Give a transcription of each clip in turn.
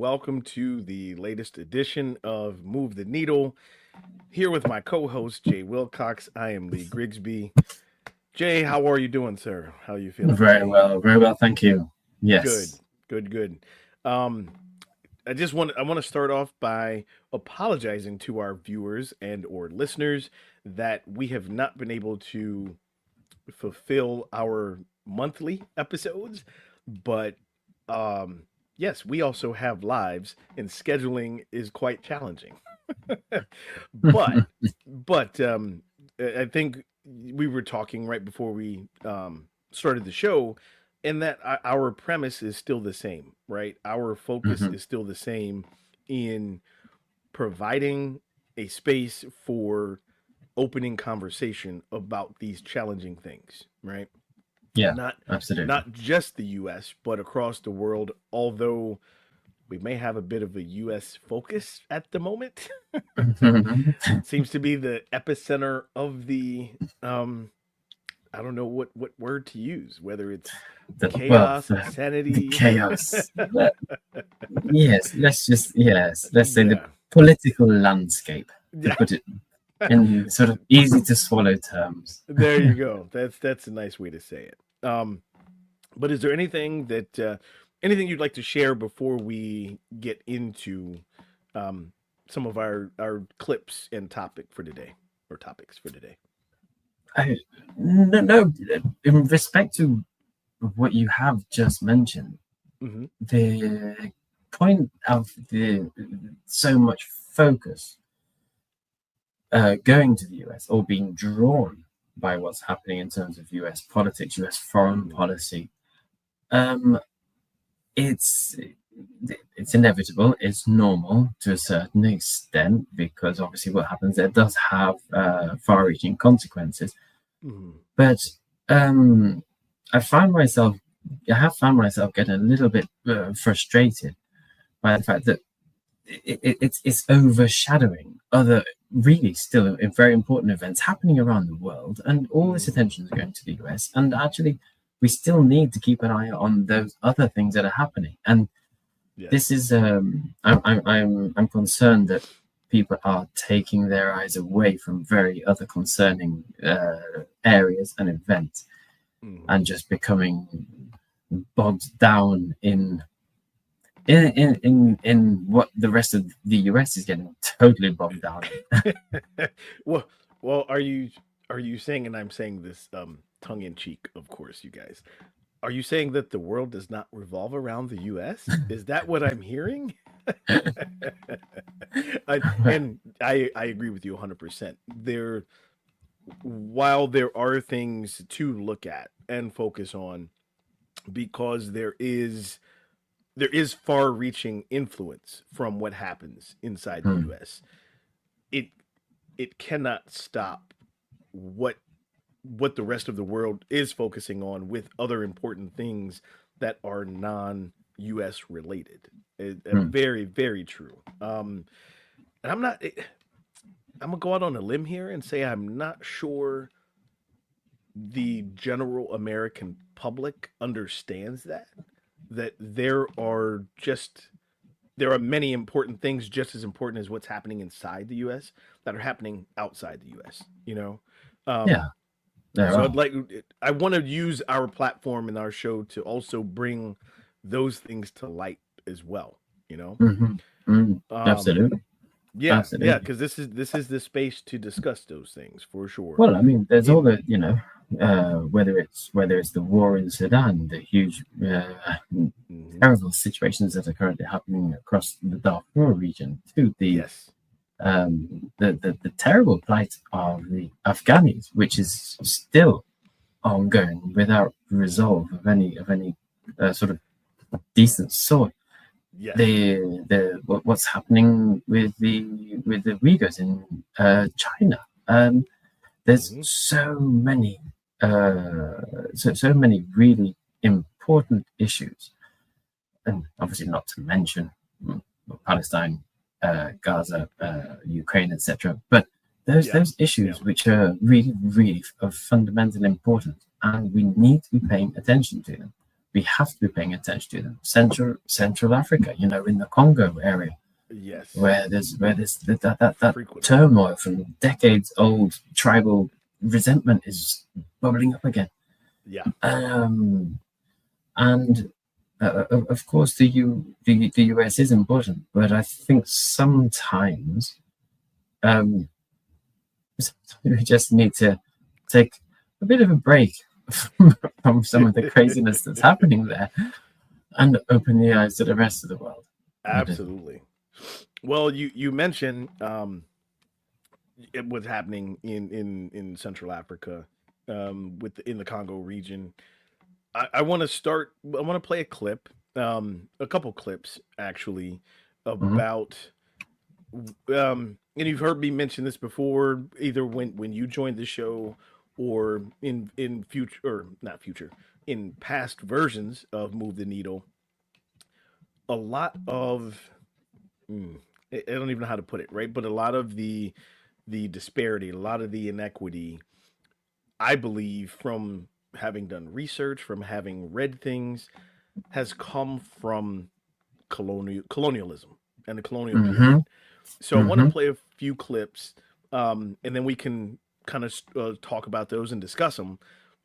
welcome to the latest edition of Move the Needle. Here with my co host, Jay Wilcox. I am Lee Grigsby. Jay, how are you doing, sir? How are you feeling Very today? well, very well, thank you. Good, Yes. good, good. Um, I want to start off by apologizing to our viewers and or listeners that we have not been able to fulfill our monthly episodes, but um, yes, we also have lives, and scheduling is quite challenging. but I think we were talking right before we started the show, and that our premise is still the same, right? Our focus Mhm. is still the same in providing a space for opening conversation about these challenging things, right? Yeah, Not absolutely. not just the US, but across the world, although we may have a bit of a US focus at the moment. Seems to be the epicenter of the um I don't know what word to use, whether it's Well, chaos, the insanity. chaos. Yes, let's say the Yeah. political landscape, to Yeah. put it in sort of easy to swallow terms. There you go. That's a nice way to say it. But is there anything you'd like to share before we get into um, some of our clips and topics for today? I, no, no, in respect to what you have just mentioned, Hmm. the point of the so much focus going to the US or being drawn by what's happening in terms of US politics, US foreign Hmm. policy, um, it's it's inevitable. It's normal to a certain extent because obviously what happens there does have far-reaching consequences. Hmm. But um, I found myself, I have found myself getting a little bit frustrated by the fact that it's overshadowing other really still very important events happening around the world, and all this Hmm. attention is going to the US. And actually, we still need to keep an eye on those other things that are happening. And this Yes. is, I'm concerned that people are taking their eyes away from very other concerning areas and events, Hmm. and just becoming bogged down in what the rest of the US is getting totally bogged down in. well, well, are you saying, and I'm saying this tongue in cheek, of course, you guys. Are you saying that the world does not revolve around the US? Is that what I'm hearing? And I agree with you 100%. While there are things to look at and focus on, because there is far-reaching influence from what happens inside the Hmm. US. It it cannot stop what what the rest of the world is focusing on with other important things that are non-US related. Hmm. Very, very true. And I'm gonna go out on a limb here and say I'm not sure the general American public understands that there are many important things just as important as what's happening inside the US that are happening outside the US, you know? Yeah, Um, there so are. I want to use our platform and our show to also bring those things to light as well, you know? Hmm. Hmm. Um, Absolutely, yeah, absolutely. because this is the space to discuss those things for sure. Well, I mean, there's all In the whether it's the war in Sudan, the huge Mhm. terrible situations that are currently happening across the Darfur region, to Yes. the terrible plight of the Afghanis, which is still ongoing without resolve of any sort of decent sort. Yes. What's happening with the Uyghurs in China. There's Hmm. so many really important issues, and obviously not to mention Palestine, Gaza, Ukraine, etc. But Yeah. those Yeah. issues which are really, really of fundamental importance, and we need to be paying attention to them. we have to be paying attention to them. Central Africa, in the Congo area, Yes. where there's that Frequently. turmoil from decades old tribal resentment is bubbling up again. Yeah. And of course the US is important, but I think sometimes we just need to take a bit of a break from some of the craziness that's happening there and open the eyes to the rest of the world. Absolutely. Well, you mentioned what's happening in Central Africa, in the Congo region. I want to play a clip, a couple clips actually, about and you've heard me mention this before, either when you joined the show or in future, or not future, in past versions of Move the Needle. A lot of I don't even know how to put it, right? But a lot of the disparity, a lot of the inequity, I believe, from having done research, from having read things, has come from colonialism and the colonial period. So I want to play a few clips, and then we can kind of talk about those and discuss them.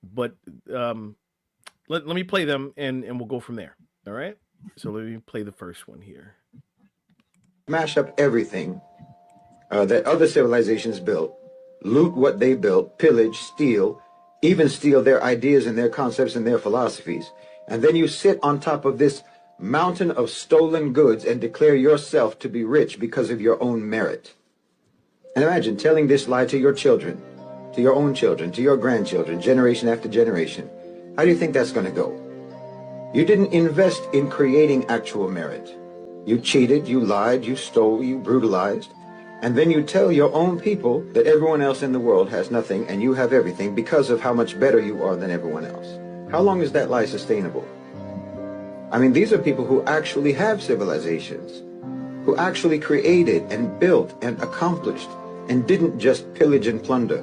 But let me play them, and we'll go from there. All right? So let me play the first one here. Smash up everything that other civilizations built, loot what they built, pillage, steal, even steal their ideas and their concepts and their philosophies. And then you sit on top of this mountain of stolen goods and declare yourself to be rich because of your own merit. And imagine telling this lie to your children, to your own children, to your grandchildren, generation after generation. How do you think that's going to go? You didn't invest in creating actual merit. You cheated, you lied, you stole, you brutalized. And then you tell your own people that everyone else in the world has nothing and you have everything because of how much better you are than everyone else. How long is that lie sustainable? I mean, these are people who actually have civilizations, who actually created and built and accomplished and didn't just pillage and plunder.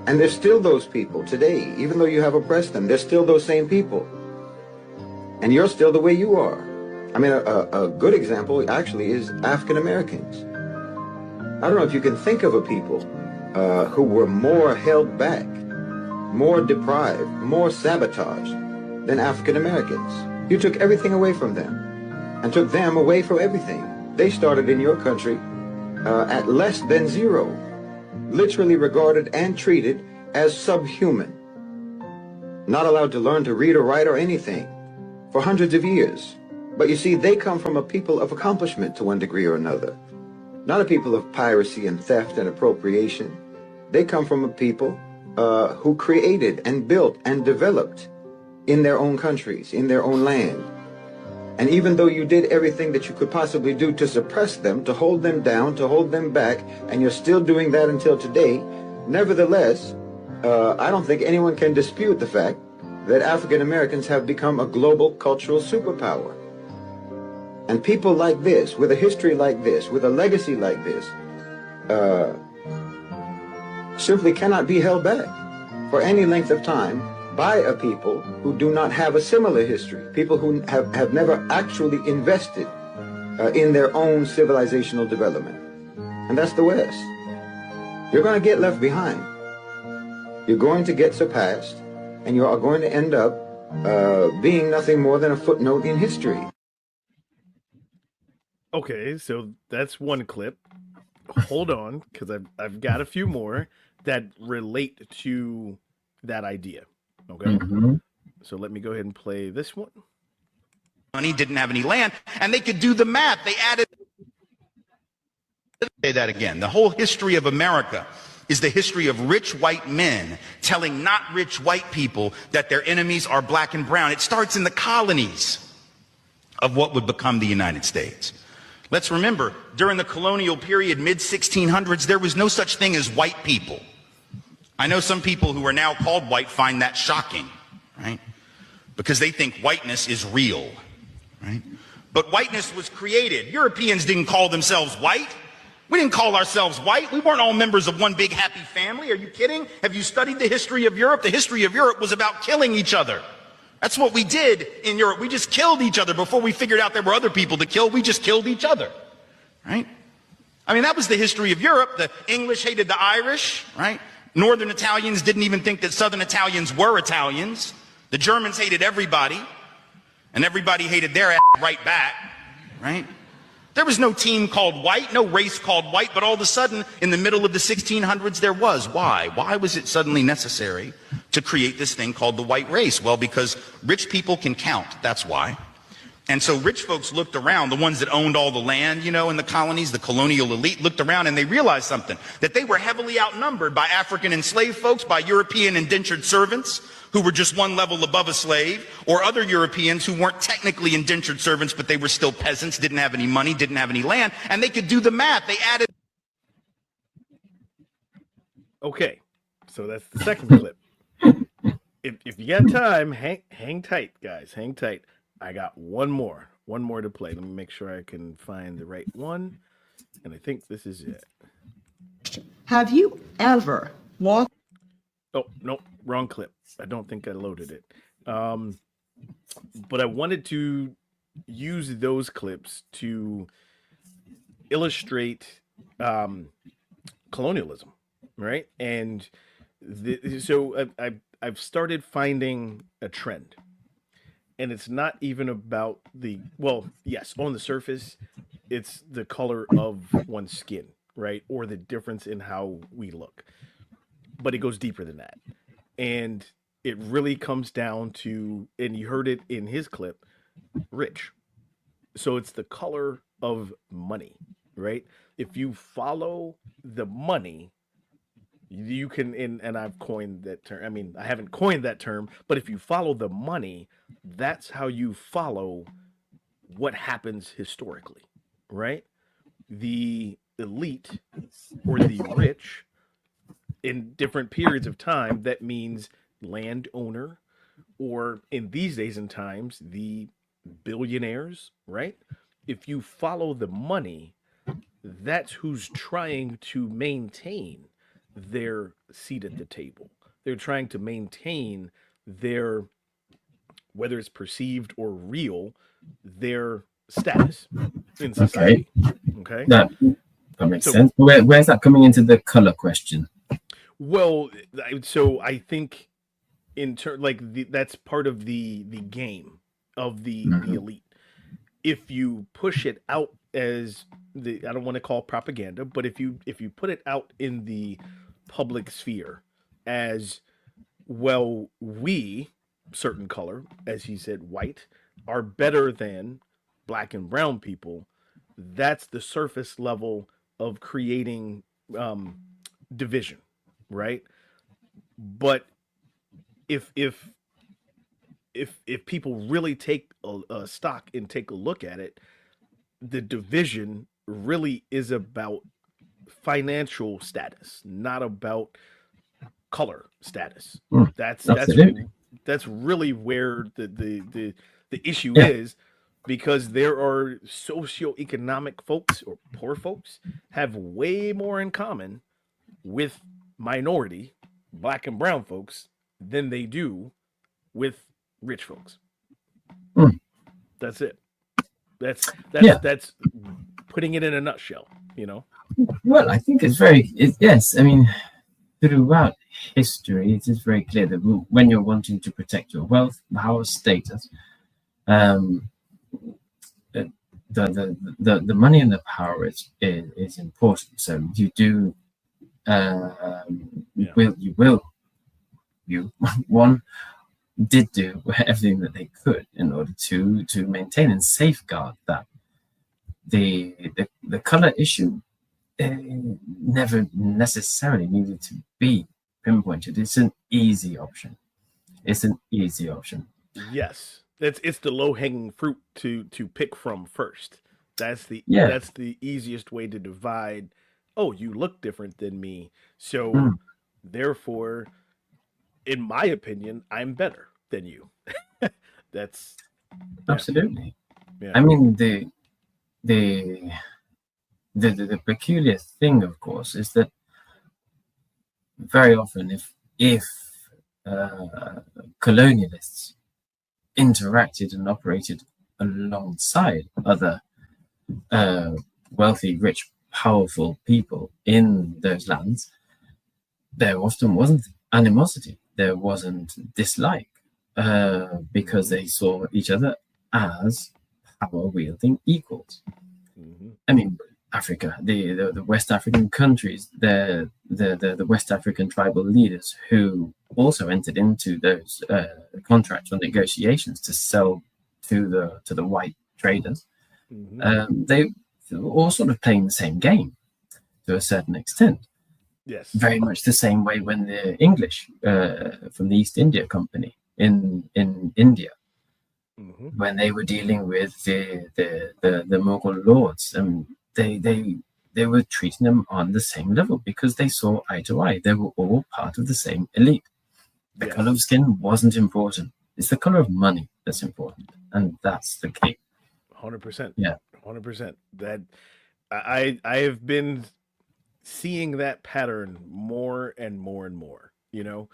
And there's still those people today, even though you have oppressed them, there's still those same people. And you're still the way you are. I mean, a good example actually is African Americans. I don't know if you can think of a people who were more held back, more deprived, more sabotaged than African Americans. You took everything away from them and took them away from everything. They started in your country at less than zero, literally regarded and treated as subhuman, not allowed to learn to read or write or anything for hundreds of years. But you see, they come from a people of accomplishment to one degree or another, not a people of piracy and theft and appropriation. They come from a people who created and built and developed in their own countries, in their own land. And even though you did everything that you could possibly do to suppress them, to hold them down, to hold them back, and you're still doing that until today, nevertheless, I don't think anyone can dispute the fact that African Americans have become a global cultural superpower. And people like this, with a history like this, with a legacy like this, simply cannot be held back for any length of time by a people who do not have a similar history, people who have never actually invested in their own civilizational development. And that's the West. You're going to get left behind. You're going to get surpassed, and you are going to end up being nothing more than a footnote in history. Okay, so that's one clip. Hold on, because I've got a few more that relate to that idea. Okay, so let me go ahead and play this one. Money, didn't have any land, and they could do the math. They added. Say that again. The whole history of America is the history of rich white men telling not rich white people that their enemies are black and brown. It starts in the colonies of what would become the United States. Let's remember, during the colonial period, mid-1600s, there was no such thing as white people. I know some people who are now called white find that shocking, right? Because they think whiteness is real, right? But whiteness was created. Europeans didn't call themselves white. We didn't call ourselves white. We weren't all members of one big happy family. Are you kidding? Have you studied the history of Europe? The history of Europe was about killing each other. That's what we did in Europe. We just killed each other before we figured out there were other people to kill. We just killed each other, right? I mean, that was the history of Europe. The English hated the Irish, right? Northern Italians didn't even think that Southern Italians were Italians. The Germans hated everybody, and everybody hated their ass right back, right? There was no team called white, no race called white, but all of a sudden, in the middle of the 1600s, there was. Why? Why was it suddenly necessary to create this thing called the white race? Well, because rich people can count, that's why. And so rich folks looked around, the ones that owned all the land, you know, in the colonies, the colonial elite looked around and they realized something, that they were heavily outnumbered by African enslaved folks, by European indentured servants who were just one level above a slave, or other Europeans who weren't technically indentured servants, but they were still peasants, didn't have any money, didn't have any land, and they could do the math. They added. Okay, so that's the second clip. If you got time, hang tight, guys, hang tight. I got one more to play. Let me make sure I can find the right one, and I think this is it. Have you ever walked? Oh, no, wrong clip. I don't think I loaded it. But I wanted to use those clips to illustrate colonialism, right? And so I've started finding a trend. And it's not even about well, yes, on the surface, it's the color of one's skin, right? Or the difference in how we look. But it goes deeper than that. And it really comes down to, and you heard it in his clip, rich. So it's the color of money, right? If you follow the money, you can, and I've coined that term. I mean, I haven't coined that term, but if you follow the money, that's how you follow what happens historically, right? The elite or the rich in different periods of time, that means landowner, or in these days and times, the billionaires, right? If you follow the money, that's who's trying to maintain their seat at the table. They're trying to maintain their, whether it's perceived or real, their status in society. Okay. That makes sense. Where's that coming into the color question? Well, so I think that's part of the game of the elite. If you push it out as I don't want to call it propaganda, but if you put it out in the public sphere as, well, we, certain color, as he said, white, are better than black and brown people, that's the surface level of creating division, right? But if people really take a stock and take a look at it, the division really is about financial status, not about color status. That's really where the issue is, because there are socioeconomic folks or poor folks have way more in common with minority black and brown folks than they do with rich folks. That's it. That's putting it in a nutshell, you know. Well, I think yes. I mean, throughout history, it is very clear that when you're wanting to protect your wealth, power, status, the money and the power is important. So you do, one did do everything that they could in order to maintain and safeguard that. The color issue never necessarily needed to be pinpointed. It's an easy option. Yes, it's the low hanging fruit to pick from first. That's the easiest way to divide. Oh, you look different than me, so therefore, in my opinion, I'm better than you. That's absolutely. Yeah. I mean, the peculiar thing, of course, is that very often, if colonialists interacted and operated alongside other wealthy, rich, powerful people in those lands, there often wasn't animosity, there wasn't dislike, because they saw each other as power-wielding equals. Mm-hmm. I mean, Africa, the West African countries, the West African tribal leaders who also entered into those contracts or negotiations to sell to the white traders. Mm-hmm. They were all sort of playing the same game to a certain extent. Yes. Very much the same way when the English from the East India Company in India, Mm-hmm. when they were dealing with the Mughal lords, they were treating them on the same level because they saw eye to eye. They were all part of the same elite. The Yes. color of skin wasn't important. It's the color of money that's important, and that's the key. 100%. Yeah. 100%. That I have been seeing that pattern more and more and more, you know.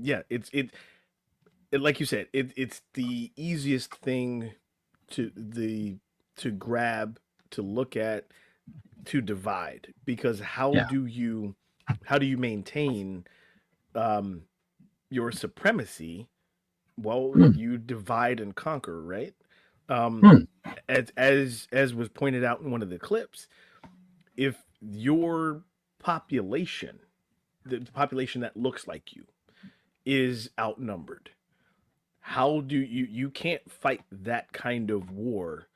Yeah, it's like you said, it's the easiest thing to grab, to look at, to divide, because how Yeah. do you maintain your supremacy? Well, you divide and conquer, right? As was pointed out in one of the clips, if your population, the population that looks like you, is outnumbered, how do you can't fight that kind of war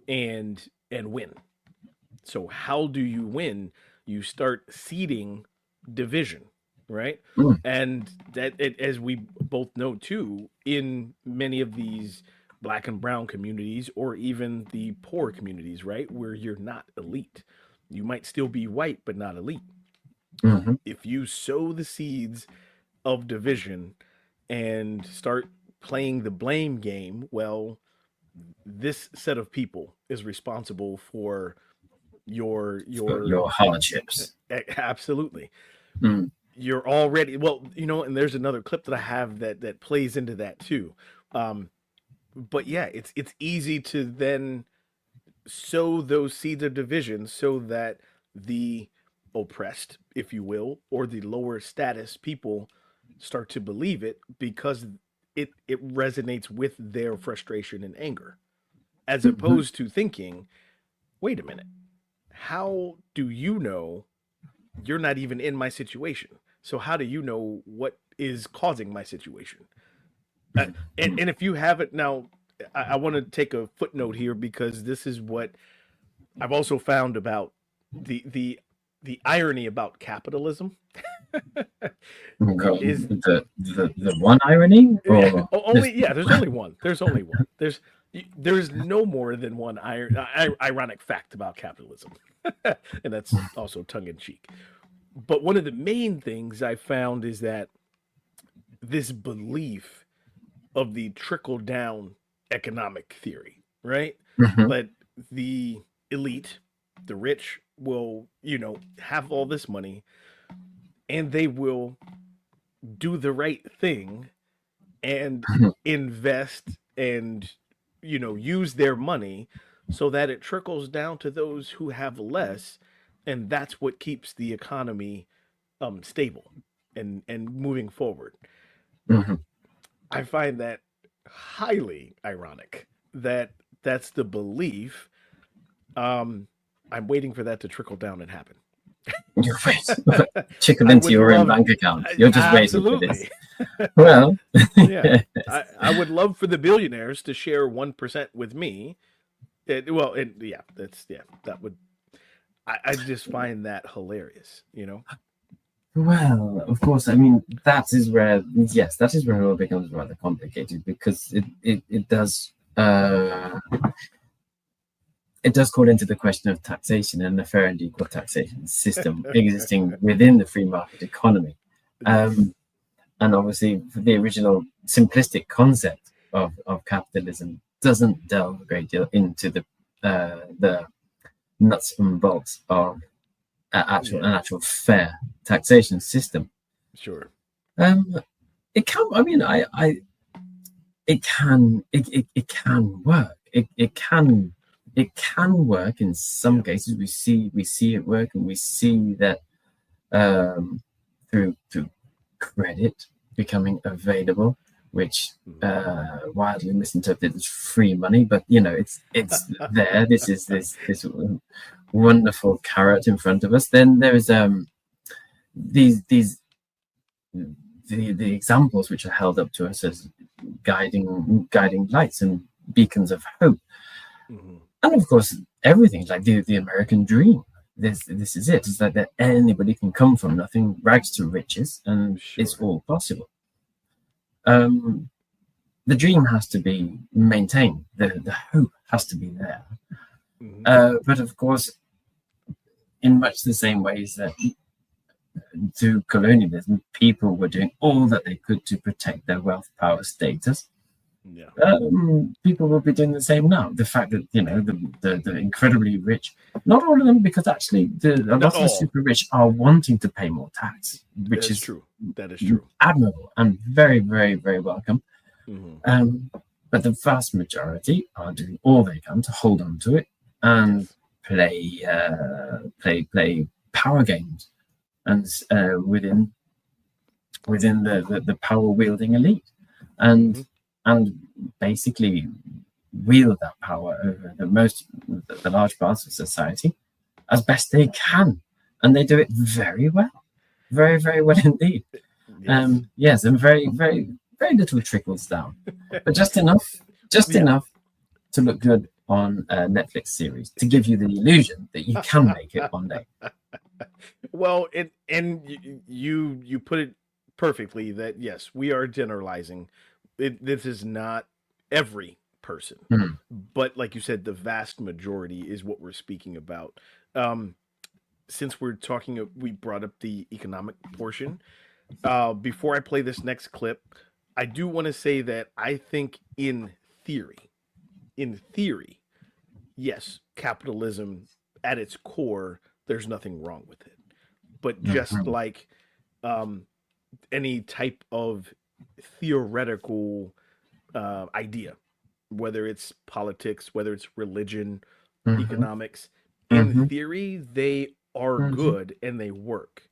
and win. So how do you win? You start seeding division, right? And that, as we both know too, in many of these black and brown communities, or even the poor communities, right, where you're not elite, you might still be white but not elite. Mm-hmm. If you sow the seeds of division and start playing the blame game, well, this set of people is responsible for your hardships. Absolutely. Mm. You're already, well, you know, and there's another clip that I have that plays into that too. But yeah, it's easy to then sow those seeds of division so that the oppressed, if you will, or the lower status people start to believe it, because it resonates with their frustration and anger, as opposed to thinking, wait a minute, how do you know you're not even in my situation? So how do you know what is causing my situation? And if you haven't, now I want to take a footnote here, because this is what I've also found about the irony about capitalism. Is the one irony? Or only, yeah, there's only one. There's only one. There's no more than one ironic fact about capitalism. And that's also tongue in cheek. But one of the main things I found is that this belief of the trickle down economic theory, right? Mhm. But the elite, the rich, will, you know, have all this money, and they will do the right thing and invest and, you know, use their money so that it trickles down to those who have less, and that's what keeps the economy stable and moving forward. Mhm. I find that highly ironic that that's the belief. I'm waiting for that to trickle down and happen. You're waiting. Chicken I into would your own love- bank account. You're just waiting for Absolutely. this. Well, Yeah, I would love for the billionaires to share 1% with me. That would. I just find that hilarious. You know. well, of course. I mean, that is where it all becomes rather complicated, because it does call into the question of taxation and a fair and equal taxation system existing within the free market economy. And obviously, the original simplistic concept of capitalism doesn't delve a great deal into the nuts and bolts of an actual fair taxation system. Sure. It can. I mean, it can work. It can work in some cases. We see it work, and we see that through credit becoming available, which widely misinterpreted as free money, but it's there. This is this wonderful carrot in front of us. Then there is the examples which are held up to us as guiding lights and beacons of hope. Mhm. And of course, everything like the American dream. This is it. It's like that anybody can come from nothing, rags to riches, and it's Sure. all possible. The dream has to be maintained. The hope has to be there. Mhm. But of course, in much the same ways that through colonialism, people were doing all that they could to protect their wealth, power, status. Yeah. People will be doing the same now. The fact that the incredibly rich, not all of them, because actually a lot of the all. super rich are wanting to pay more tax, which That's is true. That is true. admirable and very, very, very welcome. Mhm. But the vast majority are doing all they can to hold on to it and play power games, and within the power wielding elite, and basically wield that power over the large parts of society as best they can, and they do it very well, very, very well indeed. Yes. Yes, and very, very, very little trickles down, but just enough to look good on a Netflix series to give you the illusion that you can make it one day. Well, you put it perfectly that yes, we are generalizing. This is not every person, Mhm. but like you said, the vast majority is what we're speaking about. Since we're talking, we brought up the economic portion. Before I play this next clip, I do want to say that I think in theory, yes, capitalism at its core, there's nothing wrong with it. But just Mhm. like any type of theoretical idea, whether it's politics, whether it's religion, Mhm. economics, in Mhm. theory, they are Mhm. good and they work.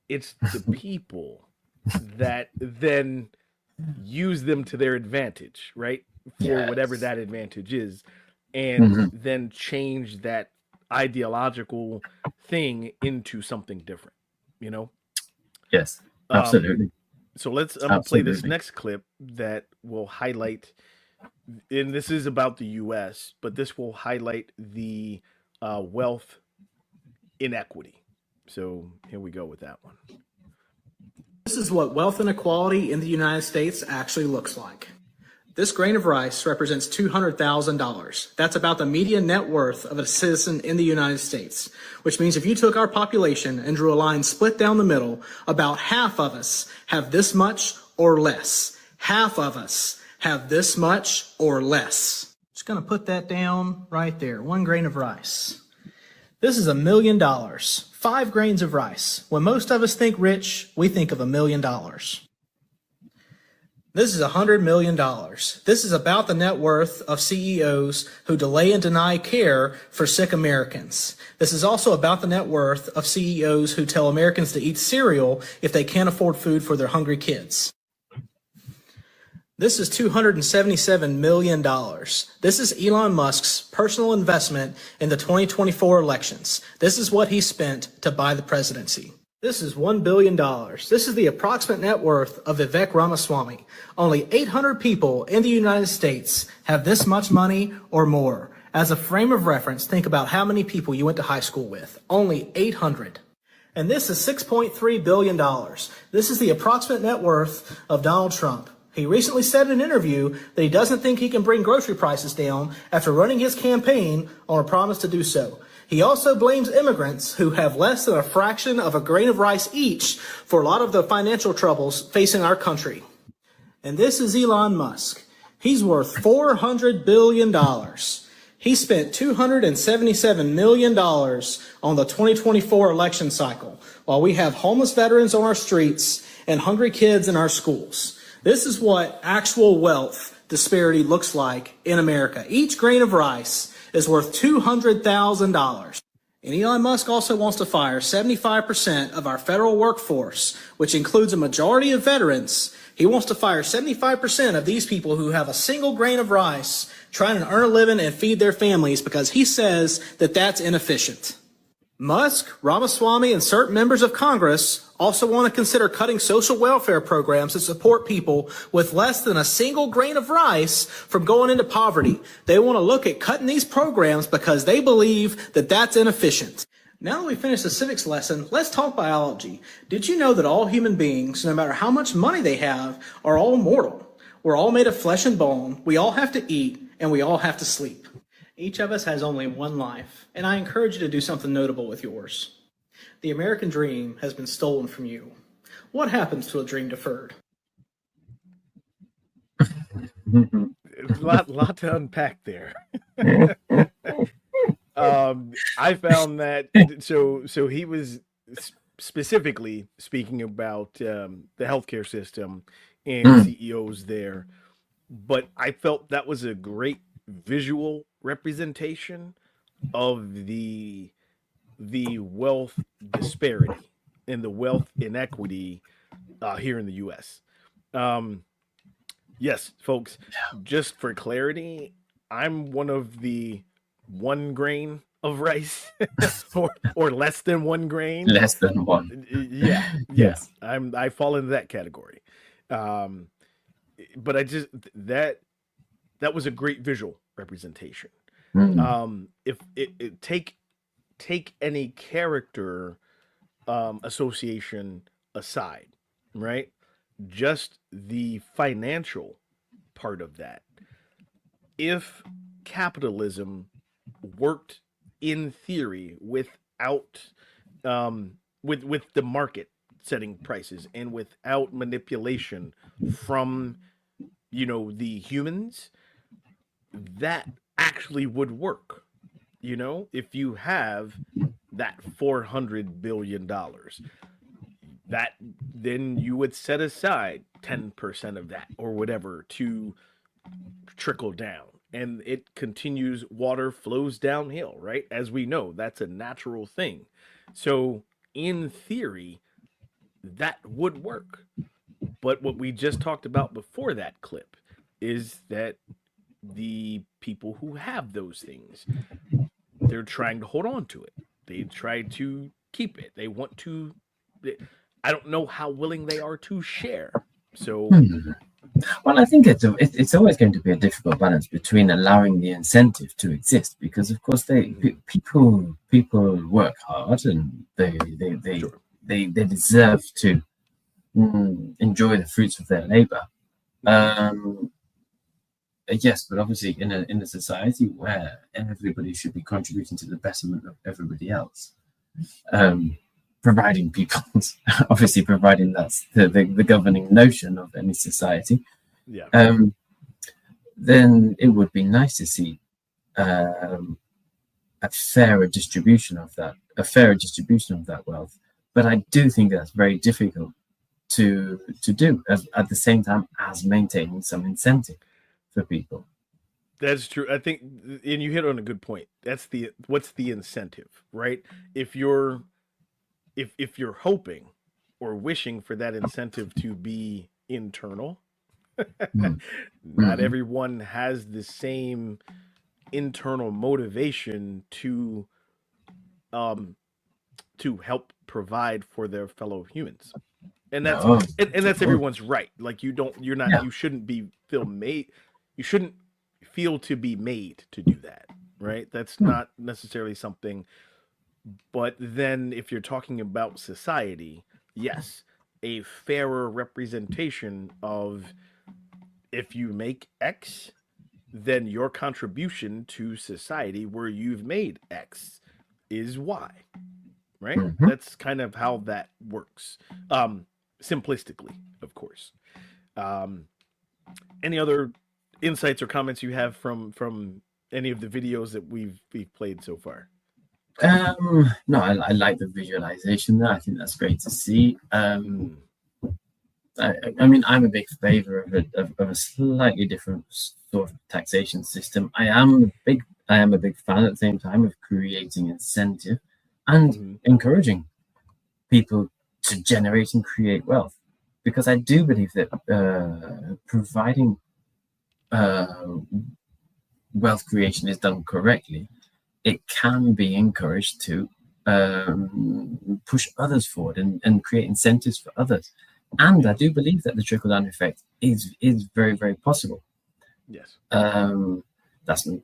It's the people that then use them to their advantage, right? For whatever Yes. that advantage is, and Mhm. then change that ideological thing into something different, you know? Yes, Um, absolutely. so I'm gonna play this Absolutely. next clip that will highlight, and this is about the US, but this will highlight the wealth inequity. So here we go with that one. This is what wealth inequality in the United States actually looks like. This grain of rice represents $200,000. That's about the median net worth of a citizen in the United States, which means if you took our population and drew a line split down the middle, about half of us have this much or less. Half of us have this much or less. Just gonna put that down right there, 1 grain of rice. This is $1 million, 5 grains of rice. When most of us think rich, we think of $1 million. This is $100 million. This is about the net worth of CEOs who delay and deny care for sick Americans. This is also about the net worth of CEOs who tell Americans to eat cereal if they can't afford food for their hungry kids. This is $277 million. This is Elon Musk's personal investment in the 2024 elections. This is what he spent to buy the presidency. This is $1 billion. This is the approximate net worth of Vivek Ramaswamy. Only 800 people in the United States have this much money or more. As a frame of reference, think about how many people you went to high school with. Only 800. And this is $6.3 billion. This is the approximate net worth of Donald Trump. He recently said in an interview that he doesn't think he can bring grocery prices down after running his campaign on a promise to do so. He also blames immigrants who have less than a fraction of a grain of rice each for a lot of the financial troubles facing our country. And this is Elon Musk. He's worth $400 billion. He spent $277 million on the 2024 election cycle, while we have homeless veterans on our streets and hungry kids in our schools. This is what actual wealth disparity looks like in America. Each grain of rice is worth $200,000. And Elon Musk also wants to fire 75% of our federal workforce, which includes a majority of veterans. He wants to fire 75% of these people who have a single grain of rice trying to earn a living and feed their families because he says that that's inefficient. Musk, Ramaswamy, and certain members of Congress also want to consider cutting social welfare programs to support people with less than a single grain of rice from going into poverty. They want to look at cutting these programs because they believe that that's inefficient. Now that we finished the civics lesson, let's talk biology. Did you know that all human beings, no matter how much money they have, are all mortal? We're all made of flesh and bone, we all have to eat, and we all have to sleep. Each of us has only one life, and I encourage you to do something notable with yours. The American dream has been stolen from you. What happens to a dream deferred? A lot to unpack there. I found that so he was specifically speaking about the healthcare system and CEOs there, but I felt that was a great visual representation of the wealth disparity and the wealth inequity here in the U.S. Yes, folks, just for clarity, I'm one of the 1 grain of rice or less than 1 grain. Less than 1. Yeah. Yes. I fall into that category. But I just that was a great visual representation. If it take any character association aside, right? Just the financial part of that. If capitalism worked in theory without with the market setting prices and without manipulation from the humans, that actually would work. If you have that $400 billion, that then you would set aside 10% of that or whatever to trickle down, and it continues, water flows downhill, right? As we know, that's a natural thing. So in theory, that would work. But what we just talked about before that clip is that the people who have those things, they're trying to hold on to it. They try to keep it. They want to. I don't know how willing they are to share. So, well, I think it's always going to be a difficult balance between allowing the incentive to exist, because of course people work hard and they deserve to enjoy the fruits of their labor. Yes, but obviously in a society where everybody should be contributing to the betterment of everybody else, providing that's the governing notion of any society. yeah. Then it would be nice to see a fairer distribution of that wealth. But I do think that's very difficult to do at the same time as maintaining some incentive for people. That's true. I think, and you hit on a good point. What's the incentive, right? If you're hoping or wishing for that incentive to be internal, not everyone has the same internal motivation to help provide for their fellow humans. And that's everyone's right. Like you shouldn't feel to be made to do that, right? That's not necessarily something. But then if you're talking about society, yes, a fairer representation of, if you make X, then your contribution to society where you've made X is Y, right? That's kind of how that works. Simplistically, of course. Any other insights or comments you have from any of the videos that we've played so far? No, I like the visualization there. I think that's great to see. I mean, I'm a big favor of a slightly different sort of taxation system. I am a big fan at the same time of creating incentive and encouraging people to generate and create wealth, because I do believe that providing wealth creation is done correctly, it can be encouraged to push others forward and create incentives for others. And I do believe that the trickle-down effect is very, very possible. Yes. I'm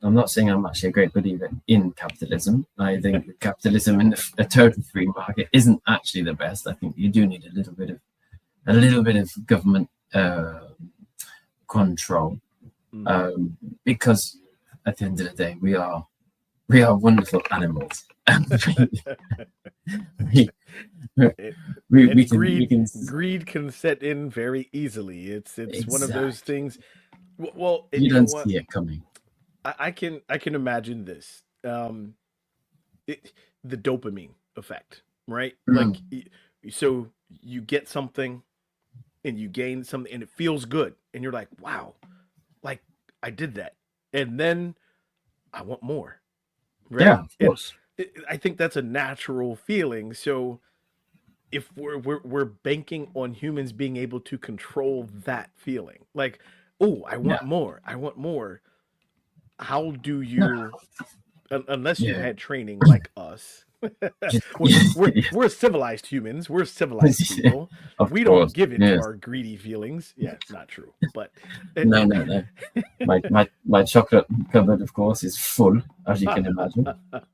not saying I'm actually a great believer in capitalism. I think capitalism in a total free market isn't actually the best. I think you do need a little bit of government control, because at the end of the day, we are wonderful animals. Greed can set in very easily. It's one of those things. Well, you don't see it coming. I can imagine this. The dopamine effect, right? Like, so you get something and you gain something and it feels good and you're like, wow, like I did that, and then I want more. Right? Yeah, of course. I think that's a natural feeling. So if we're banking on humans being able to control that feeling, like, oh, I want more, I want more. How do you, unless you had training like us, we're civilized humans, we're civilized people. We don't give in to our greedy feelings. Yeah, it's not true. But no. My chocolate cupboard, of course, is full, as you can imagine.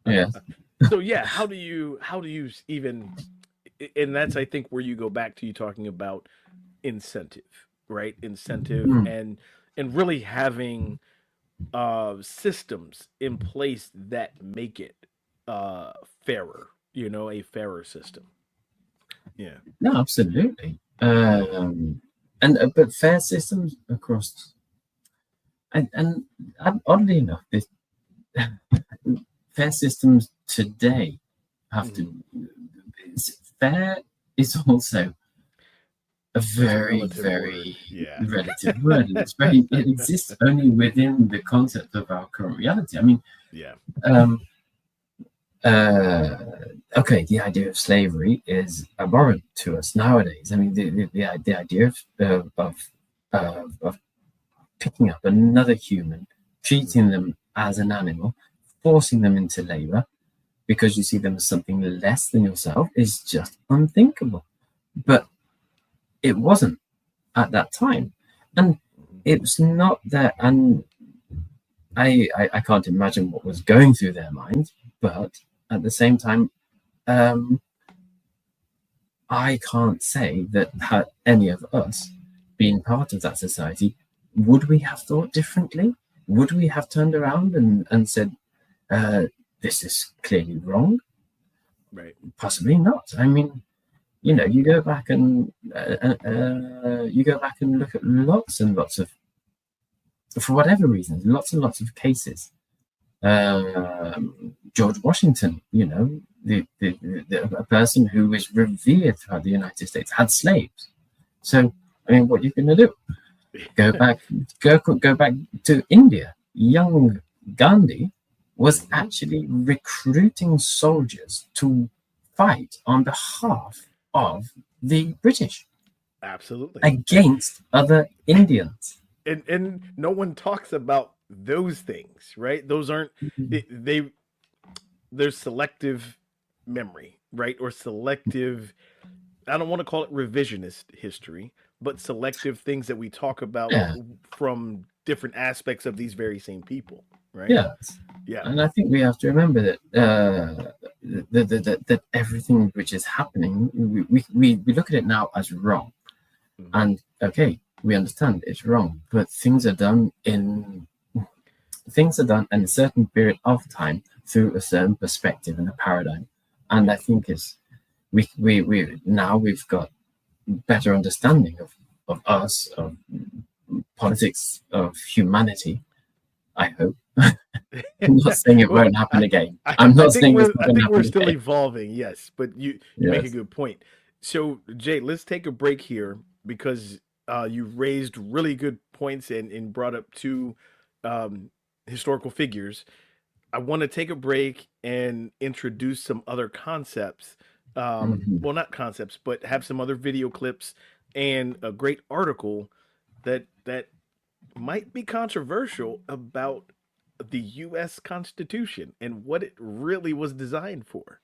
Yeah. So yeah, how do you even, and that's, I think, where you go back to you talking about incentive, right? Incentive and really having systems in place that make it fairer, a fairer system. Yeah. No, absolutely. But fair systems across, and oddly enough, this fair systems today have to. Fair is also a very relative word. It exists only within the concept of our current reality. I mean, okay, the idea of slavery is abhorrent to us nowadays. I mean, the idea of picking up another human, treating them as an animal, forcing them into labor because you see them as something less than yourself is just unthinkable. But it wasn't at that time, and it's not that. And I can't imagine what was going through their minds, but at the same time, I can't say that had any of us been part of that society, would we have thought differently? Would we have turned around and said, this is clearly wrong? Right. Possibly not. I mean, you go back and look at lots and lots of, for whatever reasons, lots and lots of cases. George Washington, a person who was revered throughout the United States, had slaves. So, I mean, what are you going to do? Go back to India. Young Gandhi was actually recruiting soldiers to fight on behalf of the British. Absolutely. Against other Indians. And no one talks about those things, right? Those aren't there's selective memory, right? Or selective, I don't want to call it revisionist history, but selective things that we talk about from different aspects of these very same people, right? Yeah. And I think we have to remember that that everything which is happening, we look at it now as wrong. And okay, we understand it's wrong, but things are done in a certain period of time through a certain perspective and a paradigm. And I think we've got better understanding of us, of politics, of humanity, I hope. I'm not saying it won't happen again. I'm not saying it's not going to happen. We're still evolving, yes, but you make a good point. So, Jay, let's take a break here. because you raised really good points and brought up two historical figures. I want to take a break and introduce some other concepts. Mhm. Well, not concepts, but have some other video clips and a great article that might be controversial about the U.S. Constitution and what it really was designed for.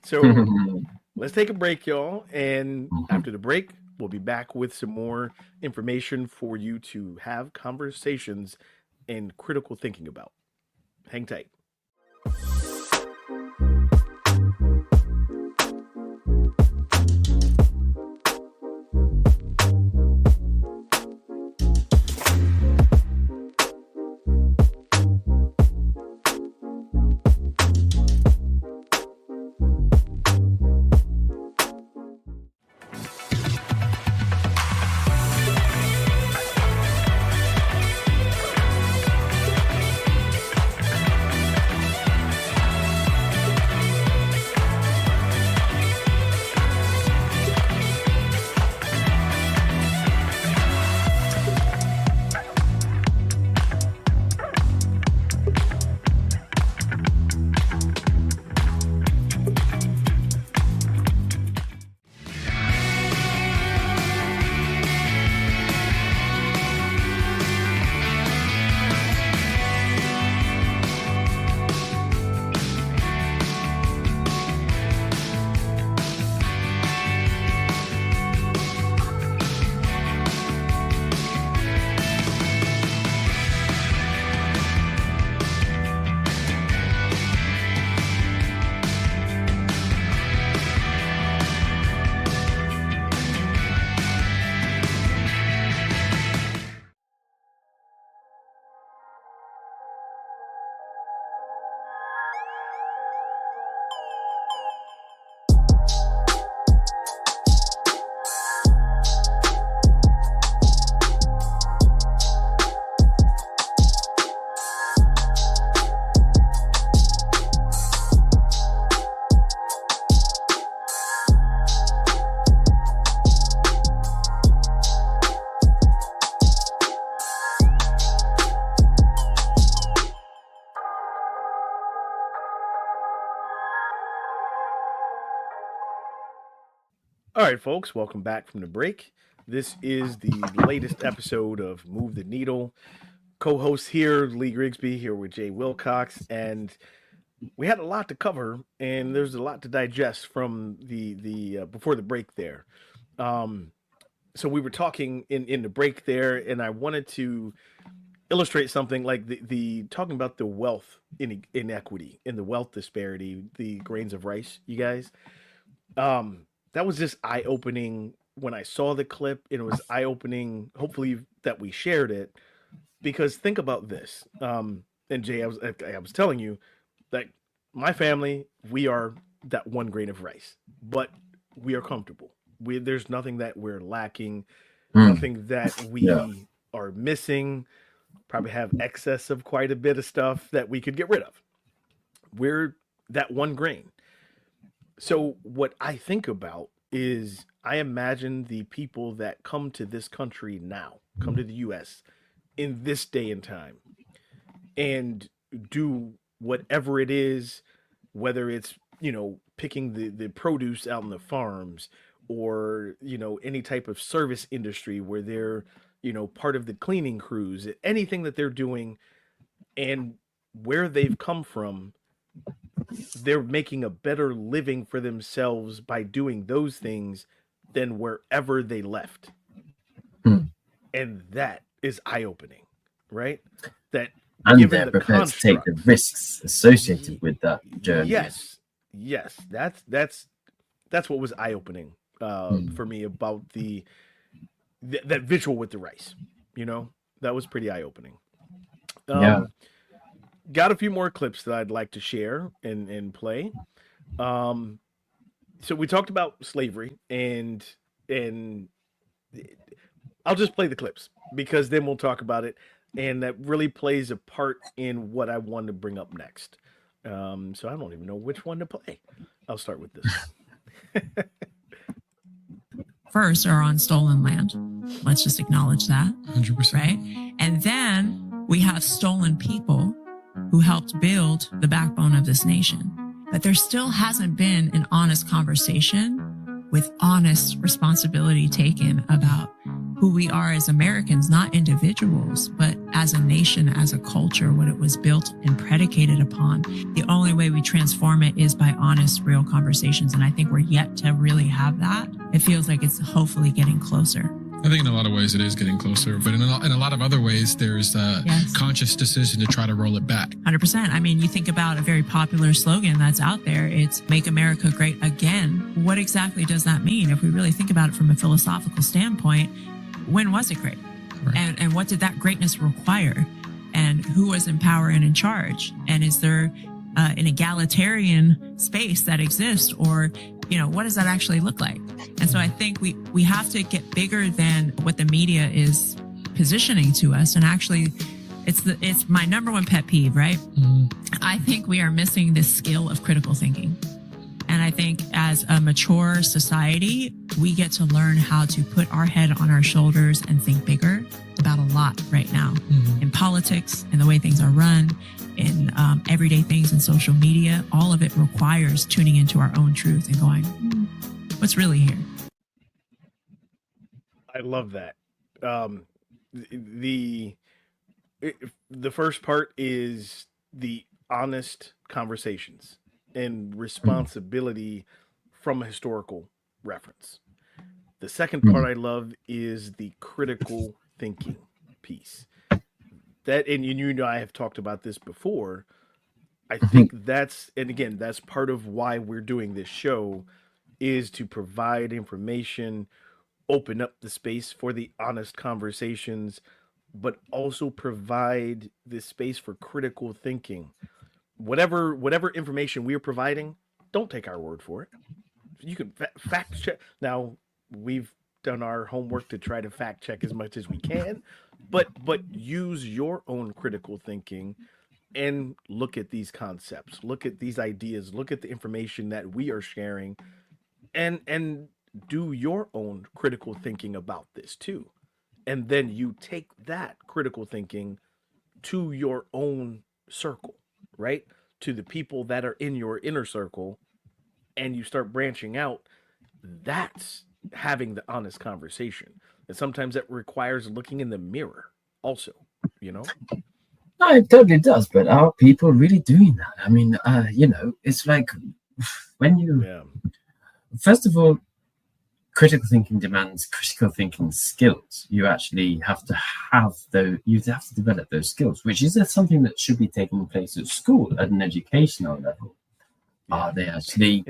So let's take a break, y'all. And after the break, we'll be back with some more information for you to have conversations and critical thinking about. Hang tight. All right, folks, welcome back from the break. This is the latest episode of Move the Needle. Co-host here, Lee Grigsby, here with Jay Wilcox, and we had a lot to cover, and there's a lot to digest from the before the break there. Um, so we were talking in the break there, and I wanted to illustrate something like the talking about the wealth inequity and the wealth disparity, the grains of rice, you guys. That was just eye opening when I saw the clip. And it was eye opening. Hopefully that we shared it, because think about this. And Jay, I was telling you that my family, we are that one grain of rice, but we are comfortable. There's nothing that we're lacking, Mm. nothing that Yeah. we are missing. Probably have excess of quite a bit of stuff that we could get rid of. We're that one grain. So what I think about is I imagine the people that come to this country now, come to the US in this day and time, and do whatever it is, whether it's, picking the produce out in the farms, or, any type of service industry where they're, part of the cleaning crews, anything that they're doing, and where they've come from, they're making a better living for themselves by doing those things than wherever they left. Hmm. And that is eye opening, right? That And given they're the prepared to take the construct, risks associated with that journey. yes, that's what was eye opening Hmm. for me about that visual with the rice. That was pretty eye opening. Yeah. Got a few more clips that I'd like to share and play. Um, so we talked about slavery, and I'll just play the clips because then we'll talk about it, and that really plays a part in what I want to bring up next. So I don't even know which one to play. I'll start with this. first are on stolen land. Let's just acknowledge that. 100%. Right? And then we have stolen people who helped build the backbone of this nation. But there still hasn't been an honest conversation with honest responsibility taken about who we are as Americans, not individuals, but as a nation, as a culture, what it was built and predicated upon. The only way we transform it is by honest, real conversations. And I think we're yet to really have that. It feels like it's hopefully getting closer. I think in a lot of ways it is getting closer, but in a lot of other ways, there's a conscious decision to try to roll it back. 100%. I mean, you think about a very popular slogan that's out there. It's Make America Great Again. What exactly does that mean? If we really think about it from a philosophical standpoint, when was it great? Right. And what did that greatness require? And who was in power and in charge? And is there an egalitarian space that exists? Or, what does that actually look like? And so I think we have to get bigger than what the media is positioning to us. And actually, it's my number one pet peeve, right? I think we are missing this skill of critical thinking. And I think as a mature society, we get to learn how to put our head on our shoulders and think bigger about a lot right now in politics, in the way things are run, in everyday things in social media. All of it requires tuning into our own truth and going, what's really here? I love that. The first part is the honest conversations and responsibility from a historical reference. The second part I love is the critical thinking piece. That, and I have talked about this before. I think that's part of why we're doing this show, is to provide information, open up the space for the honest conversations, but also provide the space for critical thinking. Whatever information we're providing, don't take our word for it. You can fact check. Now, we've done our homework to try to fact check as much as we can, but use your own critical thinking and look at these concepts, look at these ideas, look at the information that we are sharing, and do your own critical thinking about this too. And then you take that critical thinking to your own circle, right? To the people that are in your inner circle, and you start branching out. That's having the honest conversation. And sometimes that requires looking in the mirror also, No, it totally does. But are people really doing that? I mean, it's like when you, first of all, critical thinking demands critical thinking skills. You actually have to develop those skills, which is something that should be taking place at school at an educational level. Are they actually,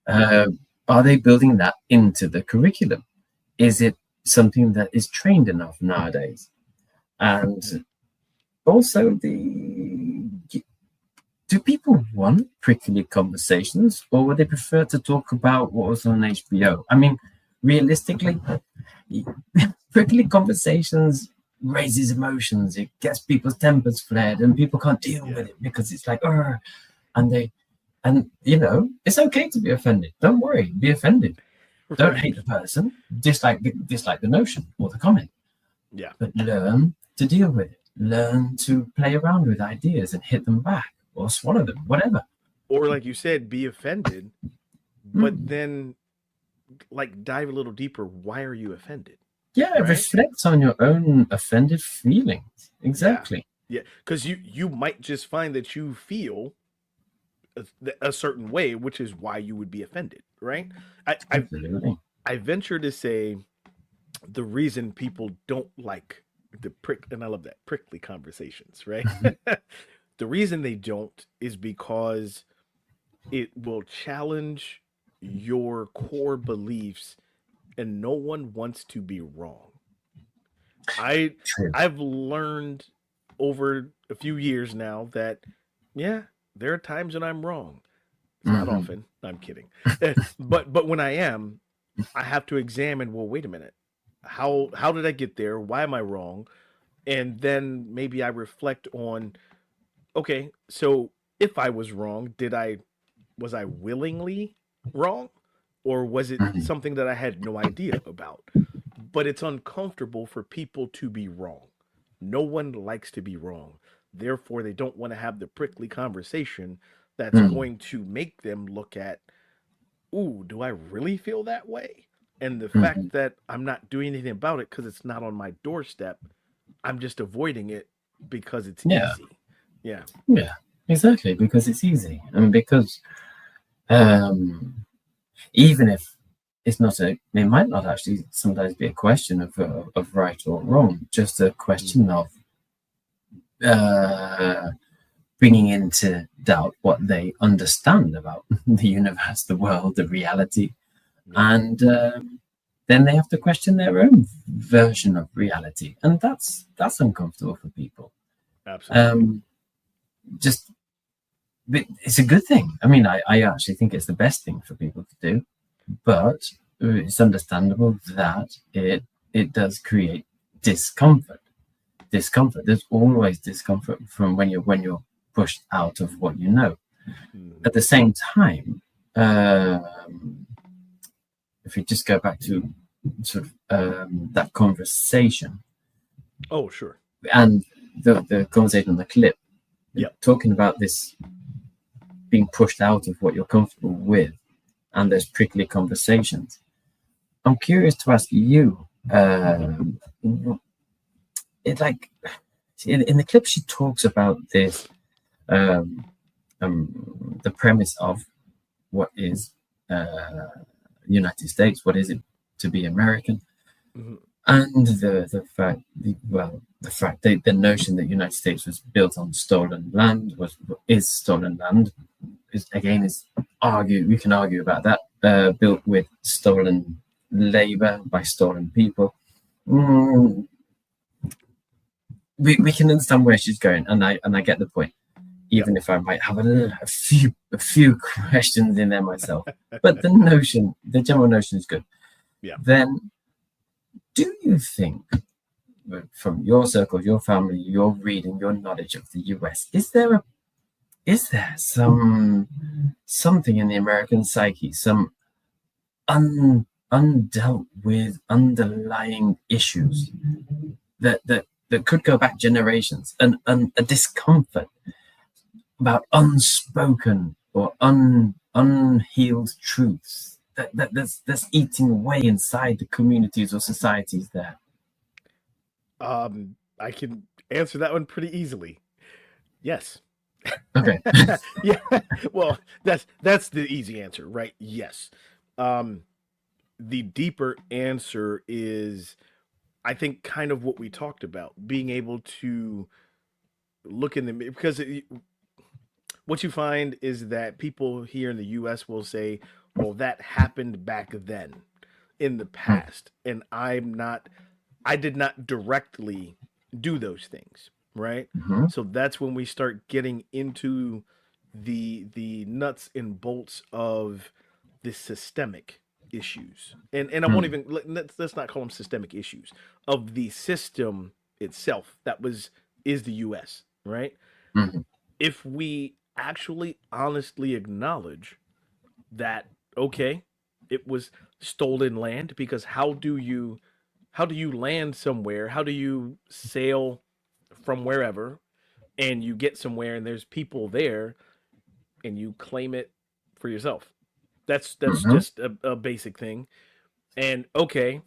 are they building that into the curriculum? Is it something that is trained enough nowadays? And also, do people want prickly conversations, or would they prefer to talk about what was on HBO? I mean, realistically, prickly conversations raises emotions. It gets people's tempers flared, and people can't deal with it because it's like, and it's okay to be offended. Don't worry, be offended. Right. Don't hate the person. Dislike the notion or the comment. Yeah. But learn to deal with it. Learn to play around with ideas and hit them back or swallow them, whatever. Or like you said, be offended, but then dive a little deeper. Why are you offended? Yeah, right? Reflect on your own offended feelings. Exactly. Yeah, because you might just find that you feel a certain way, which is why you would be offended, right? Absolutely. I venture to say the reason people don't like the and I love that, prickly conversations, right? The reason they don't is because it will challenge your core beliefs, and no one wants to be wrong. I've learned over a few years now that there are times when I'm wrong. It's not often. I'm kidding. But when I am, I have to examine, well, wait a minute. How did I get there? Why am I wrong? And then maybe I reflect on, okay, so if I was wrong, was I willingly wrong? Or was it Mhm. something that I had no idea about? But it's uncomfortable for people to be wrong. No one likes to be wrong. Therefore, they don't want to have the prickly conversation that's Mm. going to make them look at, ooh, do I really feel that way? And the Mhm. fact that I'm not doing anything about it because it's not on my doorstep, I'm just avoiding it because it's Yeah, easy. Yeah. yeah, exactly. Because it's easy, and because um, even if it's not it might not actually sometimes be a question of right or wrong, just a question of uh, bringing into doubt what they understand about the universe, the world, the reality, Yeah. and then they have to question their own version of reality, and that's uncomfortable for people. Absolutely. Um, just but it's a good thing. I mean, I actually think it's the best thing for people to do, but it's understandable that it does create discomfort. Discomfort. There's always discomfort from when you're pushed out of what you know. Mhm. At the same time, um, if you just go back to sort of that conversation Oh, sure. and the conversation on the clip, Yep. talking about this being pushed out of what you're comfortable with, and there's prickly conversations. I'm curious to ask you, it like in the clip she talks about this, um, the premise of what is United States, what is it to be American, Mhm. and the notion that United States was built on stolen land is stolen land is argue we can argue about that, built with stolen labor by stolen people. Mm, we can understand where she's going, and I get the point, Yep. even if I might have a few questions in there myself. But the general notion is good. Yeah. Then, do you think, from your circles, your family, your reading, your knowledge of the US, is there something in the American psyche, some undealt with underlying issues that could go back generations, and a discomfort about unspoken or unhealed truths that's eating away inside the communities or societies there? I can answer that one pretty easily. Yes. Okay. Yeah. Well, that's the easy answer, right? Yes. Um, the deeper answer is, I think, kind of what we talked about, being able to look in the because what you find is that people here in the US will say, well, that happened back then in the past. And I did not directly do those things, right? Mm-hmm. So that's when we start getting into the nuts and bolts of the systemic issues. And I won't even let's not call them systemic issues of the system itself that is the US, right? Mm-hmm. If we actually honestly acknowledge that, okay, it was stolen land, because how do you land somewhere, how do you sail from wherever and you get somewhere and there's people there and you claim it for yourself? That's Mm-hmm. just a basic thing. And okay,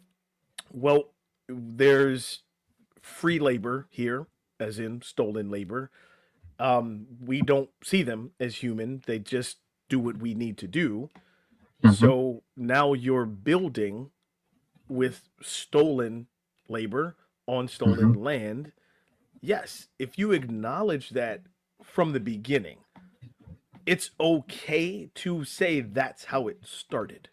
well, there's free labor here, as in stolen labor. We don't see them as human. They just do what we need to do. Mm-hmm. So now you're building with stolen labor on Mm-hmm. stolen land. Yes, if you acknowledge that from the beginning, it's okay to say that's how it started.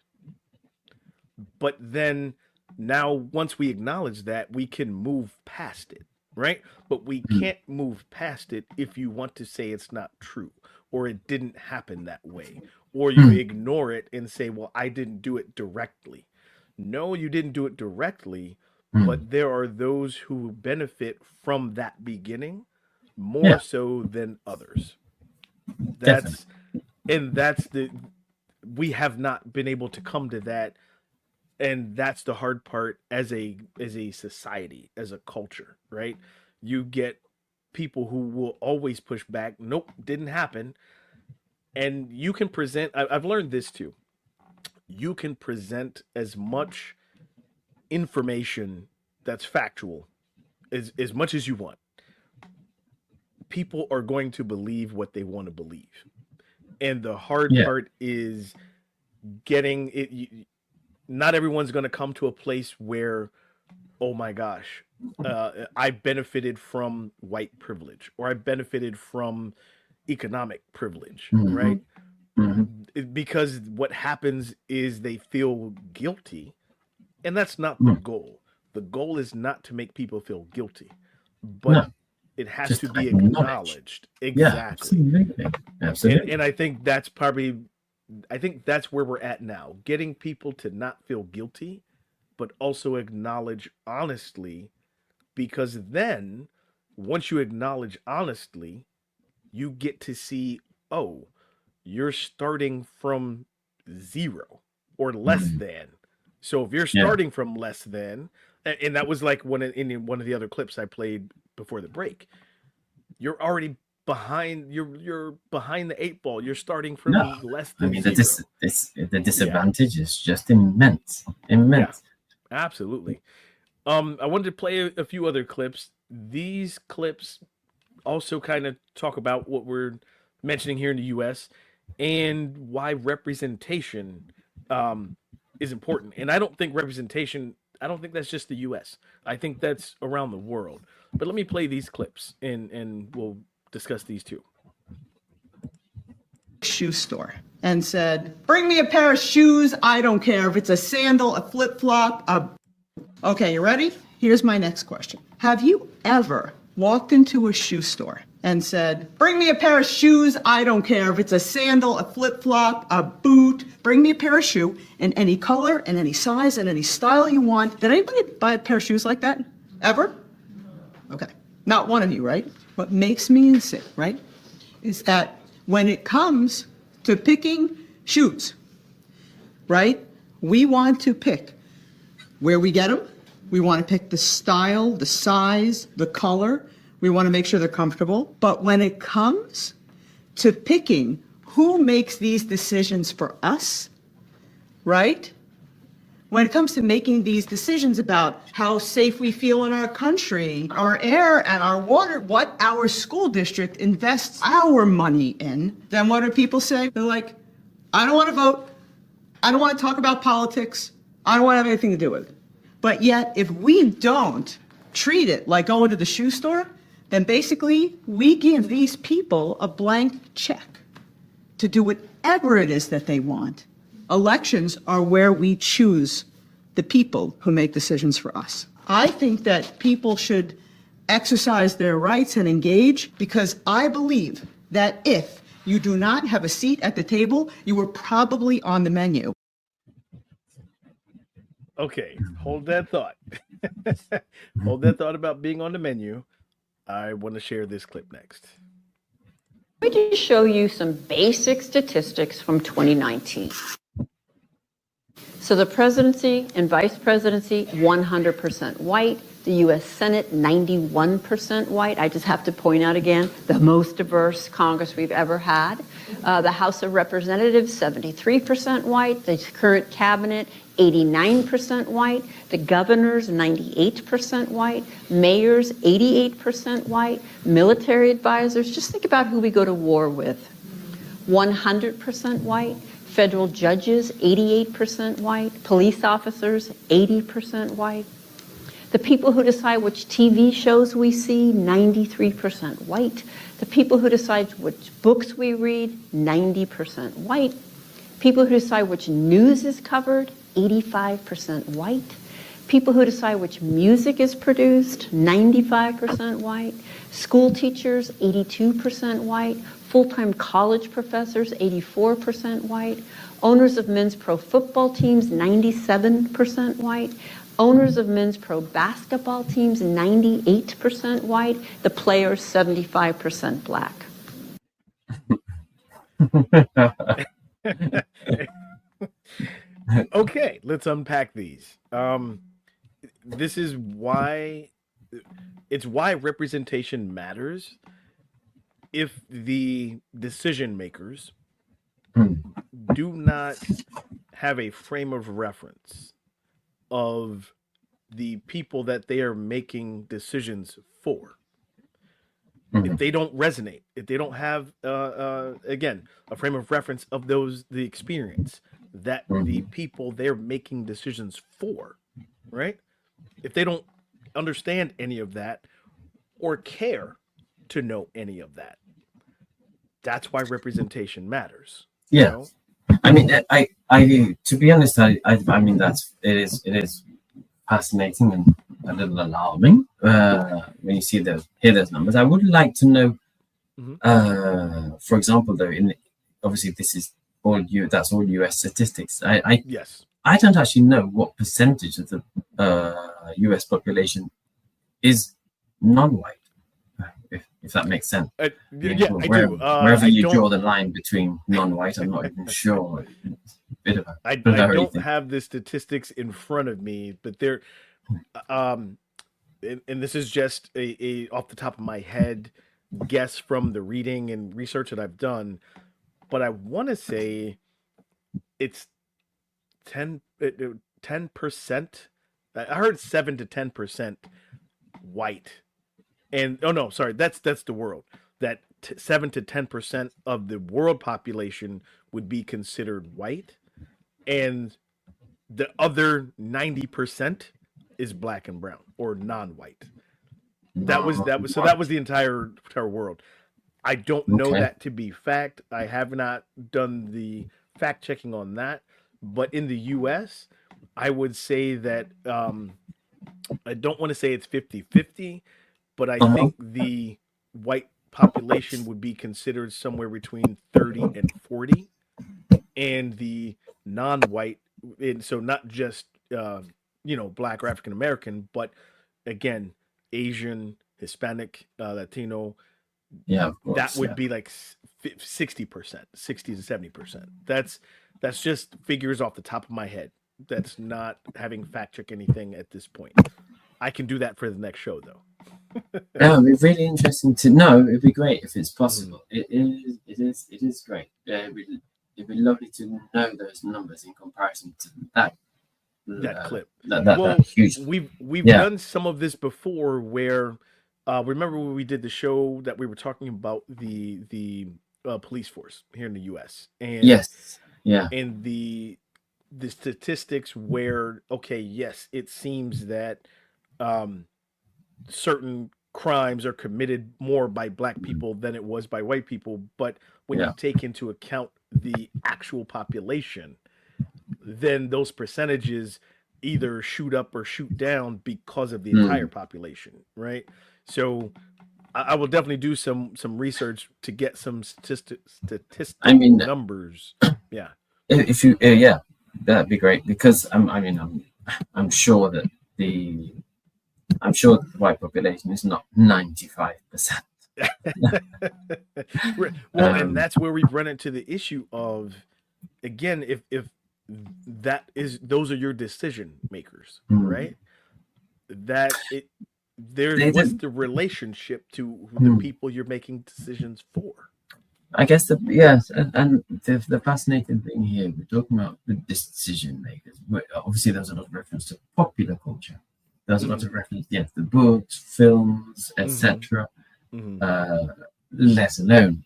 But then now, once we acknowledge that, we can move past it, right? But we can't move past it if you want to say it's not true, or it didn't happen that way, or you Mm-hmm. ignore it and say, well, I didn't do it directly. No, you didn't do it directly, Mm-hmm. but there are those who benefit from that beginning more Yeah, so than others. definitely. That's and that's the we have not been able to come to that, and that's the hard part as a society, as a culture, right? You get people who will always push back. Nope, didn't happen. And you can present. I've learned this too. You can present as much information that's factual as much as you want. People are going to believe what they want to believe, and the hard part is getting it. Not everyone's going to come to a place where, oh my gosh, I benefited from white privilege, or I benefited from economic privilege, right? Because what happens is they feel guilty, and that's not the goal. The goal is not to make people feel guilty, but it has Just to be acknowledged. acknowledged. Exactly. Yeah, absolutely. And I think that's probably, I think that's where we're at now, getting people to not feel guilty, but also acknowledge honestly, because then once you acknowledge honestly, you get to see, oh, you're starting from 0 or less than. So if you're starting from less than, and that was like in one of the other clips I played before the break, you're already behind. You're behind the 8 ball. You're starting from less than. I mean, 0. the disadvantage is just immense. Yeah, absolutely. I wanted to play a few other clips. These clips also kind of talk about what we're mentioning here in the U.S. and why representation is important. And I don't think representation, I don't think that's just the U.S. I think that's around the world. But let me play these clips and we'll discuss these too. Shoe store and said, bring me a pair of shoes. I don't care if it's a sandal, a flip-flop, Okay, you ready? Here's my next question. Have you ever walked into a shoe store and said, bring me a pair of shoes. I don't care if it's a sandal, a flip-flop, a boot. Bring me a pair of shoe in any color and any size and any style you want. Did anybody buy a pair of shoes like that? Ever? Okay. Not one of you, right? What makes me insane, right, is that when it comes to picking shoes, right, we want to pick where we get them. We want to pick the style, the size, the color. We want to make sure they're comfortable. But when it comes to picking who makes these decisions for us, right? When it comes to making these decisions about how safe we feel in our country, our air and our water, what our school district invests our money in, then what do people say? They're like, I don't want to vote. I don't want to talk about politics. I don't want to have anything to do with it. But yet, if we don't treat it like going to the shoe store, then basically we give these people a blank check to do whatever it is that they want. Elections are where we choose the people who make decisions for us. I think that people should exercise their rights and engage, because I believe that if you do not have a seat at the table, you were probably on the menu. Okay, hold that thought. Hold that thought about being on the menu. I want to share this clip next. Let me just show you some basic statistics from 2019. So the presidency and vice presidency, 100% white. The U.S. Senate, 91% white. I just have to point out again, the most diverse Congress we've ever had. The House of Representatives, 73% white. The current cabinet, 89% white. The governors, 98% white. Mayors, 88% white. Military advisors, just think about who we go to war with. 100% white. Federal judges, 88% white. Police officers, 80% white. The people who decide which TV shows we see, 93% white. The people who decide which books we read, 90% white. People who decide which news is covered, 85% white. People who decide which music is produced, 95% white. School teachers, 82% white. Full-time college professors, 84% white. Owners of men's pro football teams, 97% white. Owners of men's pro basketball teams, 98% white. The players, 75% black. Okay, let's unpack these. This is why it's why representation matters. If the decision makers do not have a frame of reference of the people that they are making decisions for, if they don't resonate, if they don't have again a frame of reference of the experience that the people they're making decisions for, right? If they don't understand any of that or care to know any of that, that's why representation matters. Yeah. You know? I mean, I to be honest, I mean, it is fascinating and a little alarming when you hear those numbers. I would like to know, for example, though, obviously this is that's all US statistics. Yes. I don't actually know what percentage of the US population is non-white, if that makes sense. I do. Wherever you draw the line between non-white, I'm not even sure. It's a bit of I don't have the statistics in front of me, but they're, and this is just a off the top of my head guess from the reading and research that I've done, but I want to say it's 10%. I heard 7 to 10% white. And that's the world. That 7 to 10% of the world population would be considered white, and the other 90% is black and brown or non-white. That was the entire world. I don't know that to be fact. I have not done the fact checking on that, but in the US, I would say that I don't want to say it's 50-50, but I think the white population would be considered somewhere between 30 and 40, and the non-white, and so not just Black or African American, but again, Asian, Hispanic, Latino. Yeah, that would be like 60%, 60 to 70%. That's just figures off the top of my head. That's not having fact check anything at this point. I can do that for the next show, though. It'd be really interesting to know. It'd be great if it's possible. It is great. It'd be lovely to know those numbers in comparison to that clip. That huge. We've done some of this before. Where remember when we did the show that we were talking about the police force here in the U.S. and and the statistics where yes, it seems that certain crimes are committed more by black people than it was by white people, but when you take into account the actual population, then those percentages either shoot up or shoot down because of the entire population, right? So I will definitely do some research to get some statistical numbers. Yeah, if you that'd be great, because I'm sure that the white population is not 95%. Well, and that's where we've run into the issue of, again, if those are your decision makers, right? That what's the relationship to the people you're making decisions for? I guess and the fascinating thing here, we're talking about the decision makers. Obviously, there's a lot of reference to popular culture. There's a lot of reference, the books, films, etc. Let alone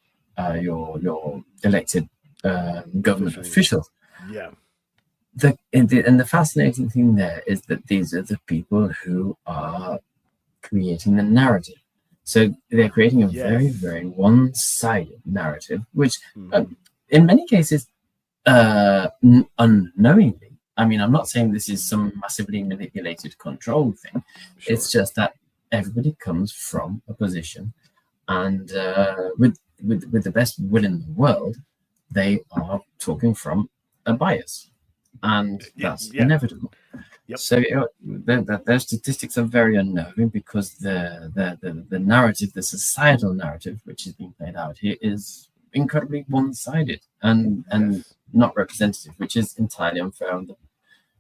your elected government officials. Yeah. And the fascinating thing there is that these are the people who are creating the narrative. So they're creating a very, very one-sided narrative, which in many cases, unknowingly. I mean, I'm not saying this is some massively manipulated control thing. Sure. It's just that everybody comes from a position, and with the best will in the world, they are talking from a bias, and that's inevitable. Yep. So their statistics are very unnerving, because the narrative, the societal narrative, which is being played out here, is incredibly one-sided, and not representative, which is entirely unfair on the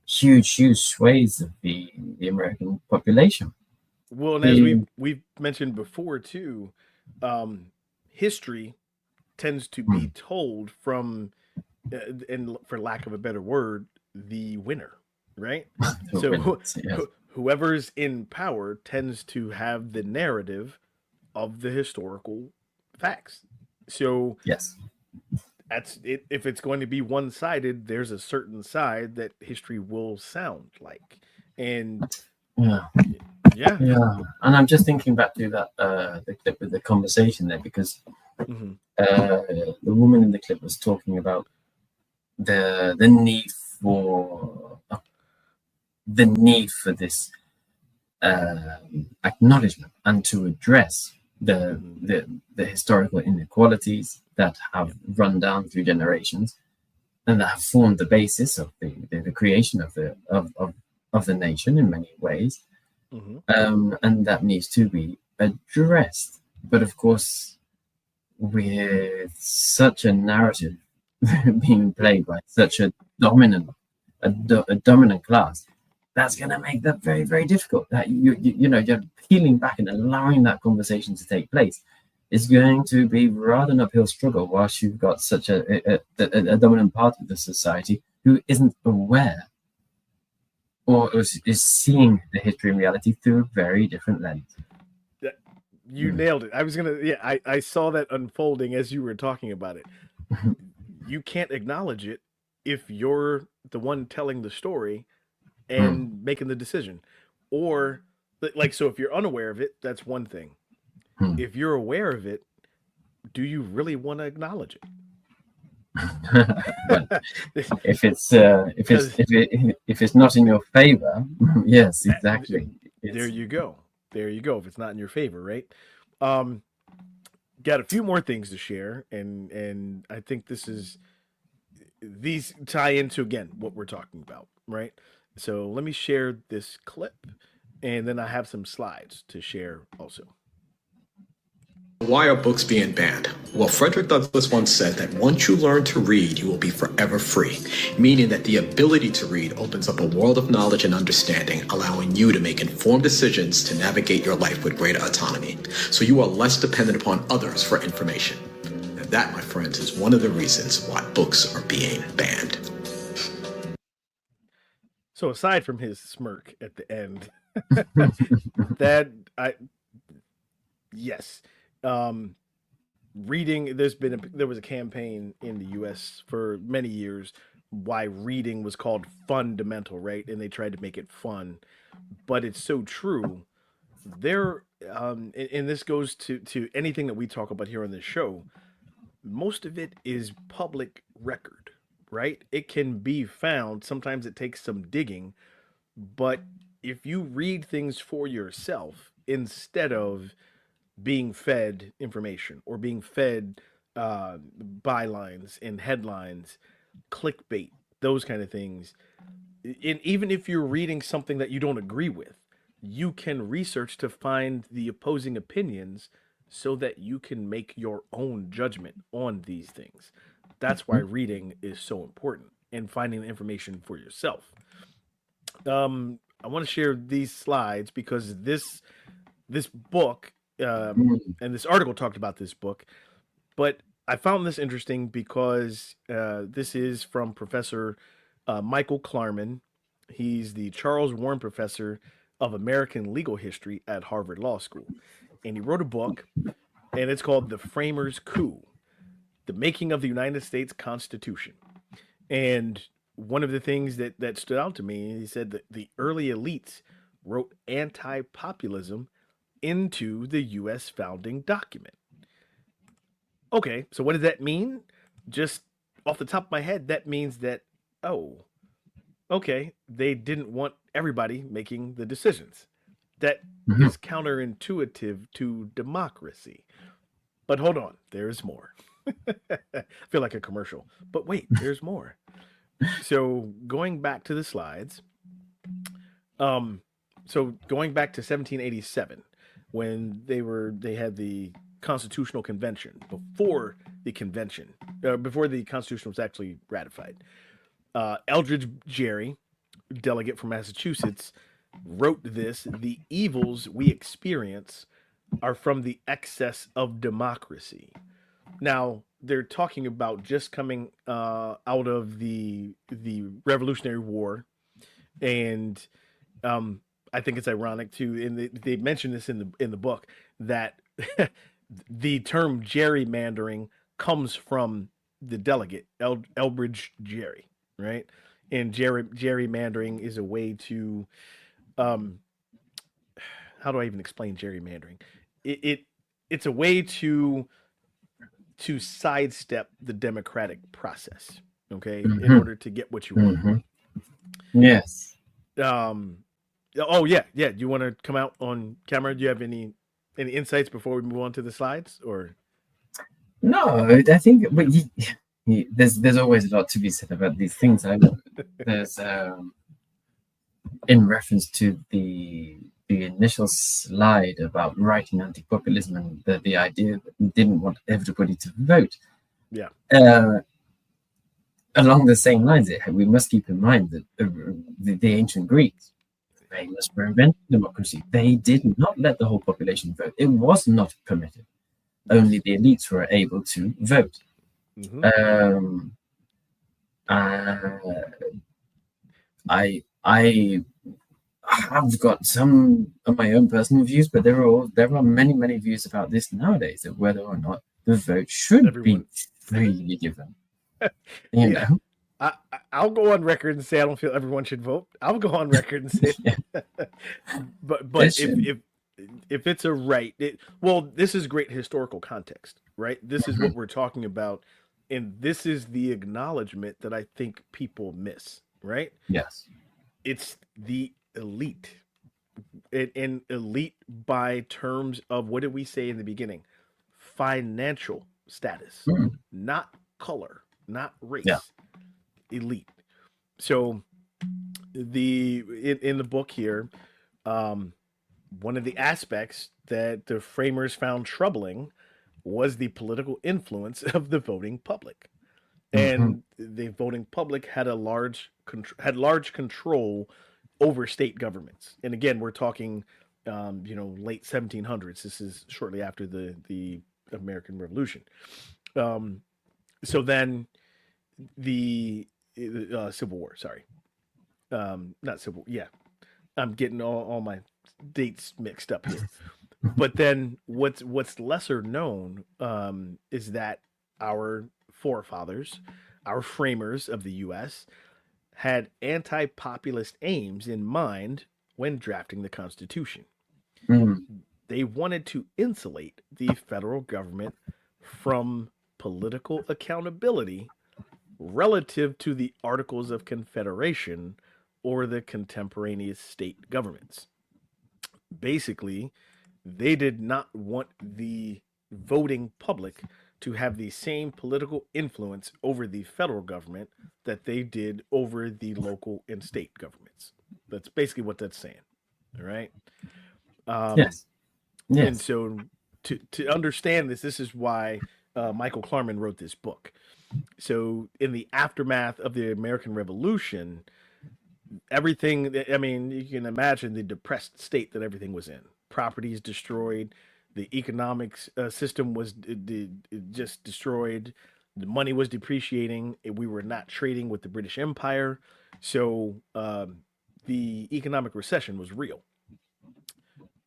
huge swathes of the American population. Well, and as we've mentioned before too, history tends to be told from, and for lack of a better word, the winner, right? So whoever's in power tends to have the narrative of the historical facts. So yes, that's it. If it's going to be one-sided, there's a certain side that history will sound like, and yeah. And I'm just thinking back to that the clip with the conversation there, because the woman in the clip was talking about the need for this acknowledgement and to address the historical inequalities that have run down through generations and that have formed the basis of the creation of the nation in many ways. And that needs to be addressed. But of course, with such a narrative being played by such a dominant class, that's going to make that very, very difficult. That you're peeling back and allowing that conversation to take place is going to be rather an uphill struggle whilst you've got such a dominant part of the society who isn't aware or is seeing the history and reality through a very different lens. You nailed it. I was I saw that unfolding as you were talking about it. You can't acknowledge it if you're the one telling the story and making the decision. Or so if you're unaware of it, that's one thing. If you're aware of it, do you really want to acknowledge it? if it's not in your favor, yes, exactly. There you go. If it's not in your favor, right? Got a few more things to share, and I think these tie into again what we're talking about, right? So let me share this clip, and then I have some slides to share also. Why are books being banned? Well, Frederick Douglass once said that once you learn to read, you will be forever free, meaning that the ability to read opens up a world of knowledge and understanding, allowing you to make informed decisions to navigate your life with greater autonomy, so you are less dependent upon others for information. And that, my friends, is one of the reasons why books are being banned. So aside from his smirk at the end, yes. Reading, there was a campaign in the US for many years why reading was called fundamental, right? And they tried to make it fun, but it's so true. And this goes to anything that we talk about here on this show. Most of it is public record, right? It can be found. Sometimes it takes some digging, but if you read things for yourself instead of being fed information or being fed bylines and headlines, clickbait, those kind of things. And even if you're reading something that you don't agree with, you can research to find the opposing opinions so that you can make your own judgment on these things. That's why reading is so important and finding the information for yourself. I want to share these slides because this book and this article talked about this book, but I found this interesting because this is from Professor Michael Klarman. He's the Charles Warren Professor of American Legal History at Harvard Law School. And he wrote a book, and it's called The Framers' Coup, The Making of the United States Constitution. And one of the things that stood out to me, he said that the early elites wrote anti-populism into the U.S. founding document. Okay, so what does that mean? Just off the top of my head, that means that, they didn't want everybody making the decisions. That is counterintuitive to democracy. But hold on, there's more. I feel like a commercial. But wait, there's more. So going back to the slides, so going back to 1787, when they had the Constitutional Convention. Before the convention, before the Constitution was actually ratified. Eldridge Gerry, delegate from Massachusetts, wrote this: "The evils we experience are from the excess of democracy." Now, they're talking about just coming out of the Revolutionary War, and I think it's ironic too, and they mention this in the book, that the term gerrymandering comes from the delegate Elbridge Gerry, right? And gerrymandering is a way to, how do I even explain gerrymandering? It's a way to sidestep the democratic process, okay, in order to get what you want. Yes. Oh yeah. You want to come out on camera? Do you have any insights before we move on to the slides, or? No, I think there's always a lot to be said about these things. There's in reference to the initial slide about writing anti-populism and the idea that we didn't want everybody to vote. Yeah. Along the same lines, we must keep in mind that the ancient Greeks, famous for inventing democracy, they did not let the whole population vote. It was not permitted. Only the elites were able to vote. I have got some of my own personal views, but there are many views about this nowadays, of whether or not the vote should be freely given. You know? I'll go on record and say I don't feel everyone should vote. I'll go on record and say, but if it's a right, this is great historical context, right? This is what we're talking about, and this is the acknowledgement that I think people miss, right? Yes, it's the elite, and elite by terms of, what did we say in the beginning? Financial status, not color, not race. Yeah. Elite. So in the book here, one of the aspects that the framers found troubling was the political influence of the voting public, and the voting public had large control over state governments. And again, we're talking late 1700s. This is shortly after the American Revolution. So then the Civil War, sorry. Not Civil, yeah. I'm getting all my dates mixed up here. But then what's lesser known is that our forefathers, our framers of the U.S., had anti-populist aims in mind when drafting the Constitution. They wanted to insulate the federal government from political accountability relative to the Articles of Confederation or the contemporaneous state governments. Basically, they did not want the voting public to have the same political influence over the federal government that they did over the local and state governments. That's basically what that's saying. All right. Yes. And so to understand this is why Michael Klarman wrote this book. So in the aftermath of the American Revolution, everything, I mean, you can imagine the depressed state that everything was in. Properties destroyed, the economics system was just destroyed, the money was depreciating, and we were not trading with the British Empire. So the economic recession was real.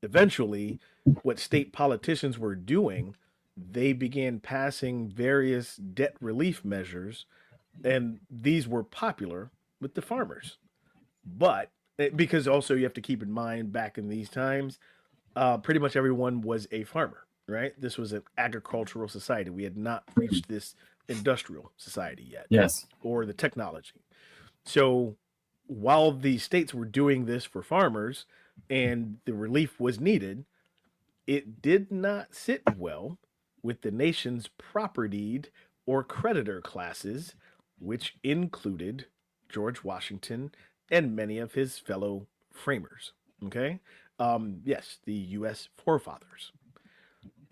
Eventually, what state politicians were doing, they began passing various debt relief measures, and these were popular with the farmers. But because also you have to keep in mind, back in these times, pretty much everyone was a farmer, right? This was an agricultural society. We had not reached this industrial society yet. Yes. Or the technology. So while the states were doing this for farmers and the relief was needed, it did not sit well with the nation's propertied or creditor classes, which included George Washington and many of his fellow framers. Okay? Yes, the U.S. forefathers.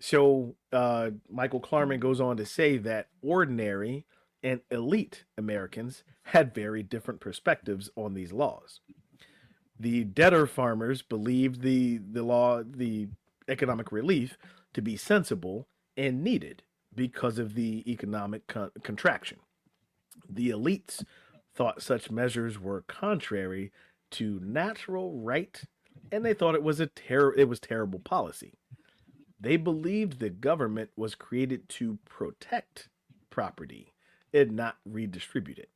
So Michael Klarman goes on to say that ordinary and elite Americans had very different perspectives on these laws. The debtor farmers believed the economic relief to be sensible and needed because of the economic contraction. The elites thought such measures were contrary to natural right, and they thought it was terrible policy. They believed the government was created to protect property and not redistribute it.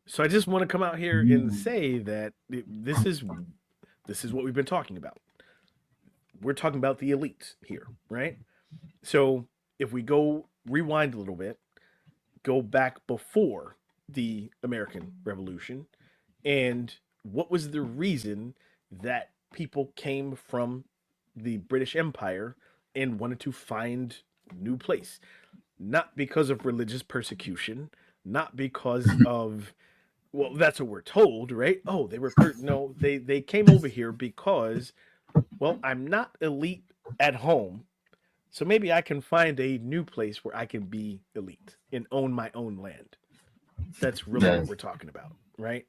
So I just want to come out here and say that this is what we've been talking about. We're talking about the elites here, right? So if we go rewind a little bit, go back before the American Revolution, and what was the reason that people came from the British Empire and wanted to find new place? Not because of religious persecution, not because of, well, that's what we're told, right? Oh, they were no, they came over here because, well, I'm not elite at home, so maybe I can find a new place where I can be elite and own my own land. That's really what we're talking about, right?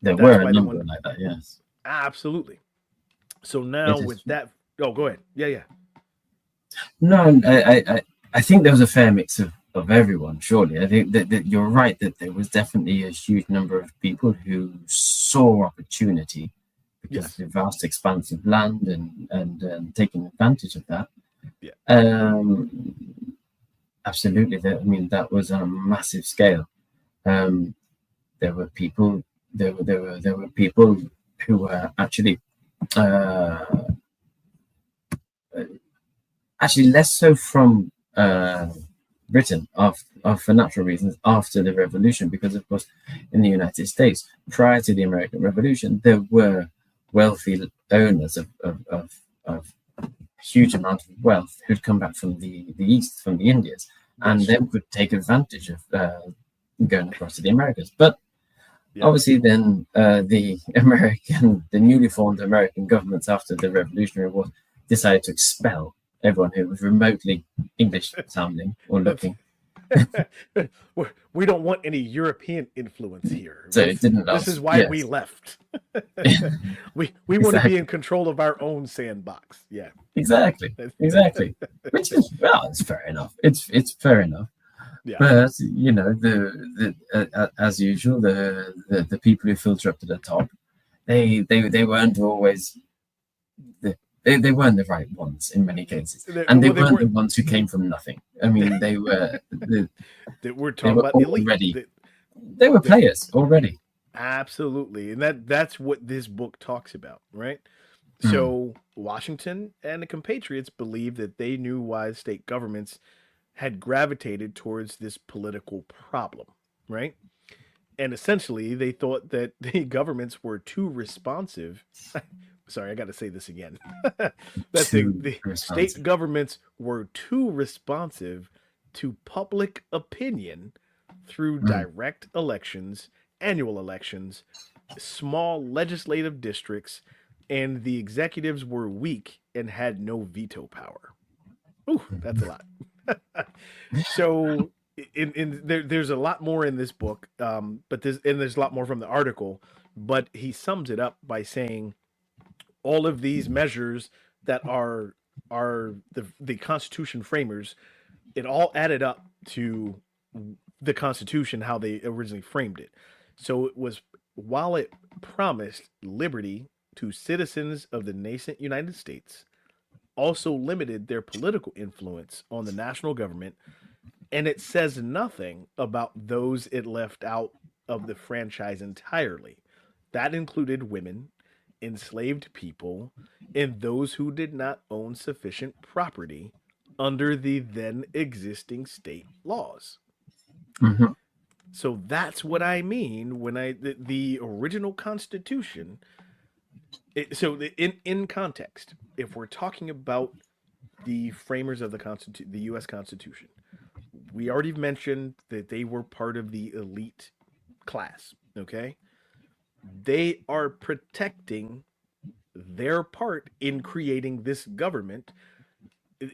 There were a number like that, yes. Absolutely. So now with that, oh, go ahead. Yeah. No, I think there was a fair mix of everyone, surely. I think that you're right, that there was definitely a huge number of people who saw opportunity because of the vast expanse of land and taking advantage of that. Yeah. Absolutely. That was on a massive scale. There were people who were actually less so from Britain for natural reasons after the revolution, because of course in the United States prior to the American Revolution there were wealthy owners of huge amount of wealth who'd come back from the East, from the Indias, and then could take advantage of going across to the Americas. But obviously then the newly formed American governments after the Revolutionary War decided to expel everyone who was remotely English sounding or looking. We don't want any European influence here. So it didn't last. This is why we left. we want to be in control of our own sandbox. Yeah. Exactly. Which is, well, it's fair enough. It's fair enough. Yeah. But as usual, the people who filter up to the top, they weren't always they weren't the right ones in many cases, and they weren't the ones who came from nothing. I mean, they were. We're talking about the elite. They were players already. Absolutely, and that's what this book talks about, right? So Washington and the compatriots believed that they knew why state governments had gravitated towards this political problem, right? And essentially, they thought that the governments were too responsive. Sorry, I got to say this again. That the state governments were too responsive to public opinion through direct elections, annual elections, small legislative districts, and the executives were weak and had no veto power. Ooh, that's a lot. So there's a lot more in this book, but there's a lot more from the article, but he sums it up by saying all of these measures that are the Constitution framers, it all added up to the Constitution, how they originally framed it. So it was, while it promised liberty to citizens of the nascent United States, also limited their political influence on the national government, and it says nothing about those it left out of the franchise entirely. That included women, enslaved people, and those who did not own sufficient property under the then existing state laws. Mm-hmm. So that's what I mean when the original Constitution. In context, if we're talking about the framers of the U.S. Constitution, we already mentioned that they were part of the elite class. Okay, they are protecting their part in creating this government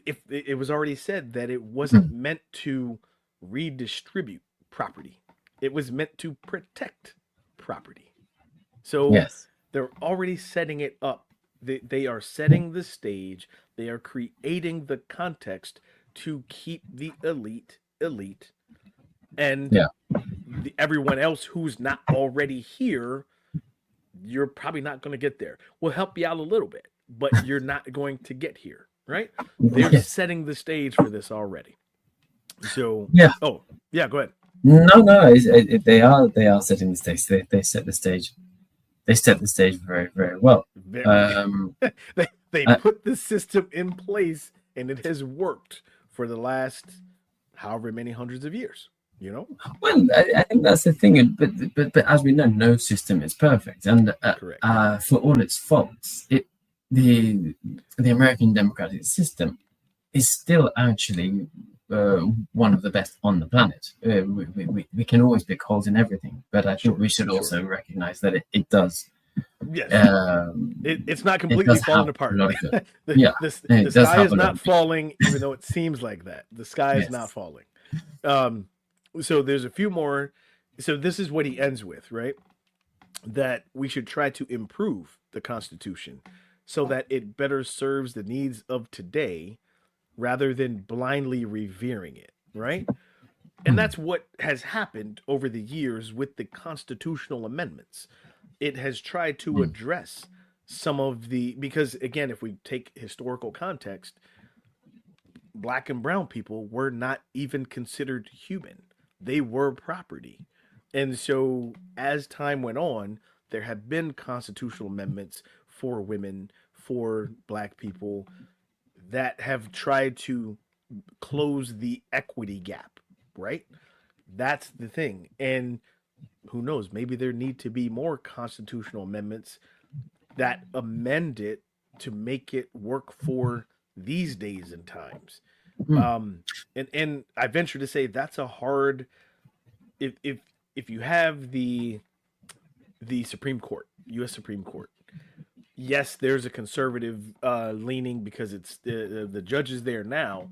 if it was already said that it wasn't meant to redistribute property, it was meant to protect property. So Yes. they're already setting it up. They are setting the stage. They are creating the context to keep the elite, and everyone else who's not already here. You're probably not going to get there. We'll help you out a little bit, but you're not going to get here, right? They're setting the stage for this already. So yeah. Oh, yeah. Go ahead. No, they are setting the stage. They set the stage. They set the stage very, very well. They put the system in place, and it has worked for the last however many hundreds of years. You know. Well, I think that's the thing. But as we know, no system is perfect, and for all its faults, the American democratic system is still actually one of the best on the planet. We can always pick holes in everything, but I think we should also recognize that it does. Yes, it's not completely falling apart. The sky is not falling, even though it seems like that. The sky is not falling. So there's a few more. So this is what he ends with, right? That we should try to improve the Constitution so that it better serves the needs of today rather than blindly revering it, right? And that's what has happened over the years with the constitutional amendments. It has tried to address some of because again, if we take historical context, Black and brown people were not even considered human. They were property. And so as time went on, there have been constitutional amendments for women, for Black people, that have tried to close the equity gap, right? That's the thing. And who knows, maybe there need to be more constitutional amendments that amend it to make it work for these days and times. And I venture to say that's a hard, if you have the Supreme Court, U.S. Supreme Court, yes, there's a conservative leaning because it's the judges there now.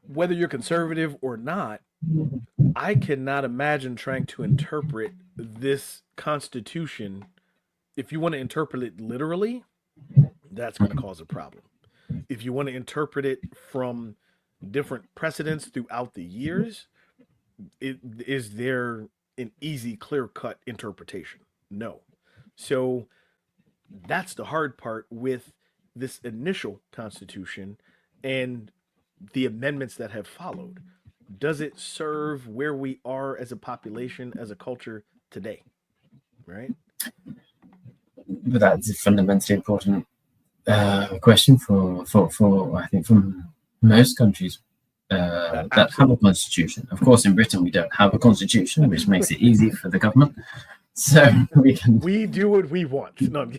Whether you're conservative or not, I cannot imagine trying to interpret this Constitution. If you want to interpret it literally, that's going to cause a problem. If you want to interpret it from different precedents throughout the years, is there an easy, clear-cut interpretation? No. So that's the hard part with this initial Constitution and the amendments that have followed. Does it serve where we are as a population, as a culture today? Right? But that's a fundamentally important question for I think from most countries that have a constitution. Of course, in Britain we don't have a constitution, which makes it easy for the government. So we do what we want. No,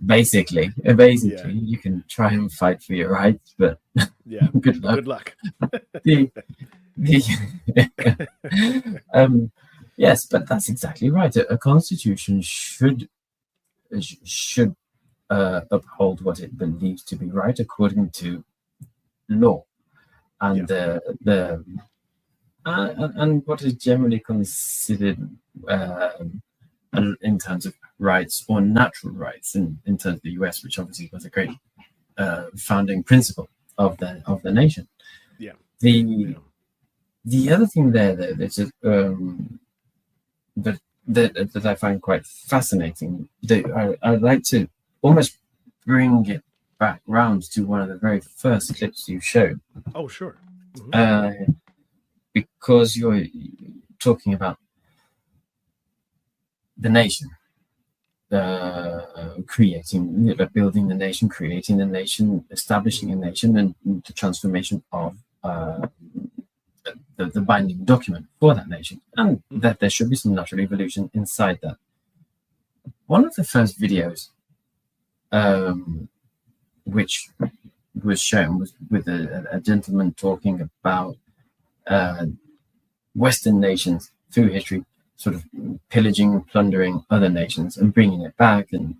basically, you can try and fight for your rights, but good luck. Yes, but that's exactly right. A constitution should uphold what it believes to be right according to law, and and what is generally considered in terms of rights or natural rights in terms of the US, which obviously was a great founding principle of the nation. Yeah. The other thing there that I find quite fascinating, I'd like to almost bring it back round to one of the very first clips you showed. Oh, sure. Mm-hmm. Because you're talking about the nation, building the nation, creating the nation, establishing a nation, and the transformation of the binding document for that nation, and that there should be some natural evolution inside that. One of the first videos which was shown was with a gentleman talking about Western nations through history sort of pillaging and plundering other nations and bringing it back and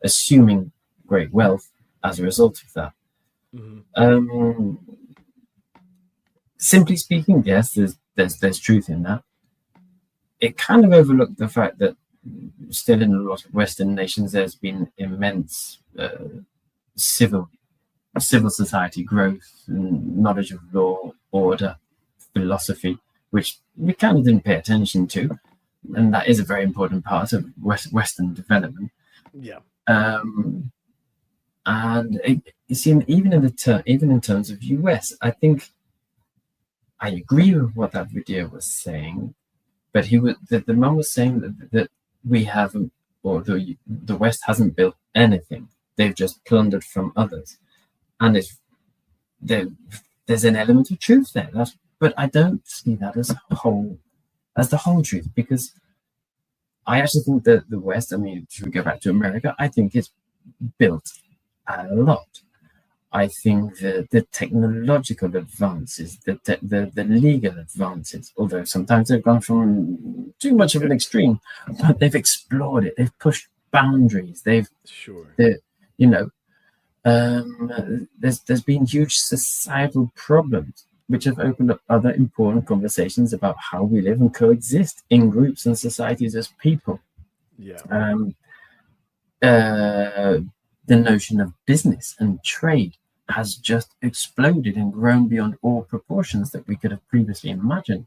assuming great wealth as a result of that. Simply speaking, yes, there's truth in that. It kind of overlooked the fact that still in a lot of Western nations there's been immense civil society growth, and knowledge of law, order, philosophy, which we kind of didn't pay attention to, and that is a very important part of Western development. Yeah. And you see, even in terms of US, I think I agree with what that video was saying, but the man was saying that we haven't, or the West hasn't built anything; they've just plundered from others, and there's an element of truth there. But I don't see that as the whole truth, because I actually think that the West, I mean, if we go back to America, I think it's built a lot. I think the technological advances, the legal advances, although sometimes they've gone from too much of an extreme, but they've explored it. They've pushed boundaries. There's been huge societal problems which have opened up other important conversations about how we live and coexist in groups and societies as people. Yeah. The notion of business and trade has just exploded and grown beyond all proportions that we could have previously imagined.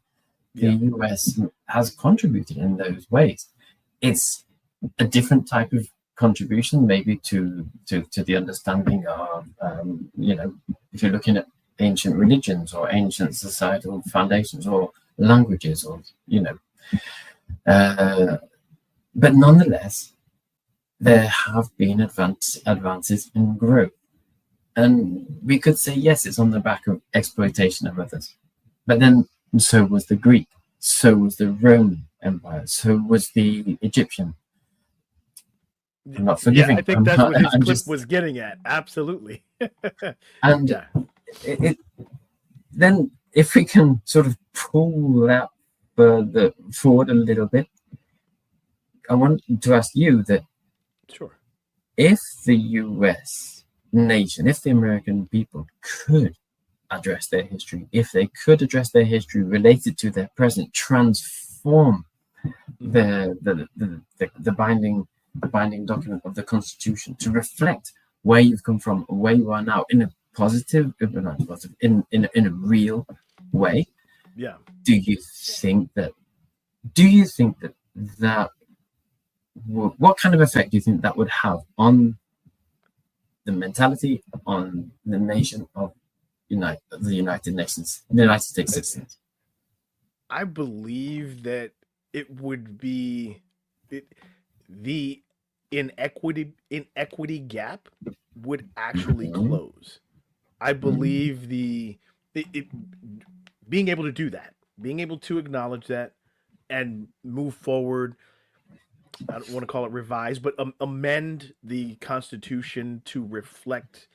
The US has contributed in those ways. It's a different type of contribution, maybe to the understanding of, if you're looking at ancient religions or ancient societal foundations or languages, or but nonetheless, there have been advances in growth. And we could say, yes, it's on the back of exploitation of others. But then so was the Greek, so was the Roman Empire, so was the Egyptian. I'm not forgiving. I think that's what his clip was getting at. Absolutely. And then if we can sort of pull that further forward a little bit, I want to ask you that, sure, if the US nation, if the American people could address their history, if they could address their history related to their present, transform the binding document of the Constitution to reflect where you've come from, where you are now, in a positive, in a real way. Yeah. Do you think that what kind of effect do you think that would have on the mentality, on the nation of the United Nations, the United States citizens? I believe that it would be the inequity gap would actually close. I believe being able to do that, being able to acknowledge that and move forward. I don't want to call it revise, but amend the Constitution to reflect,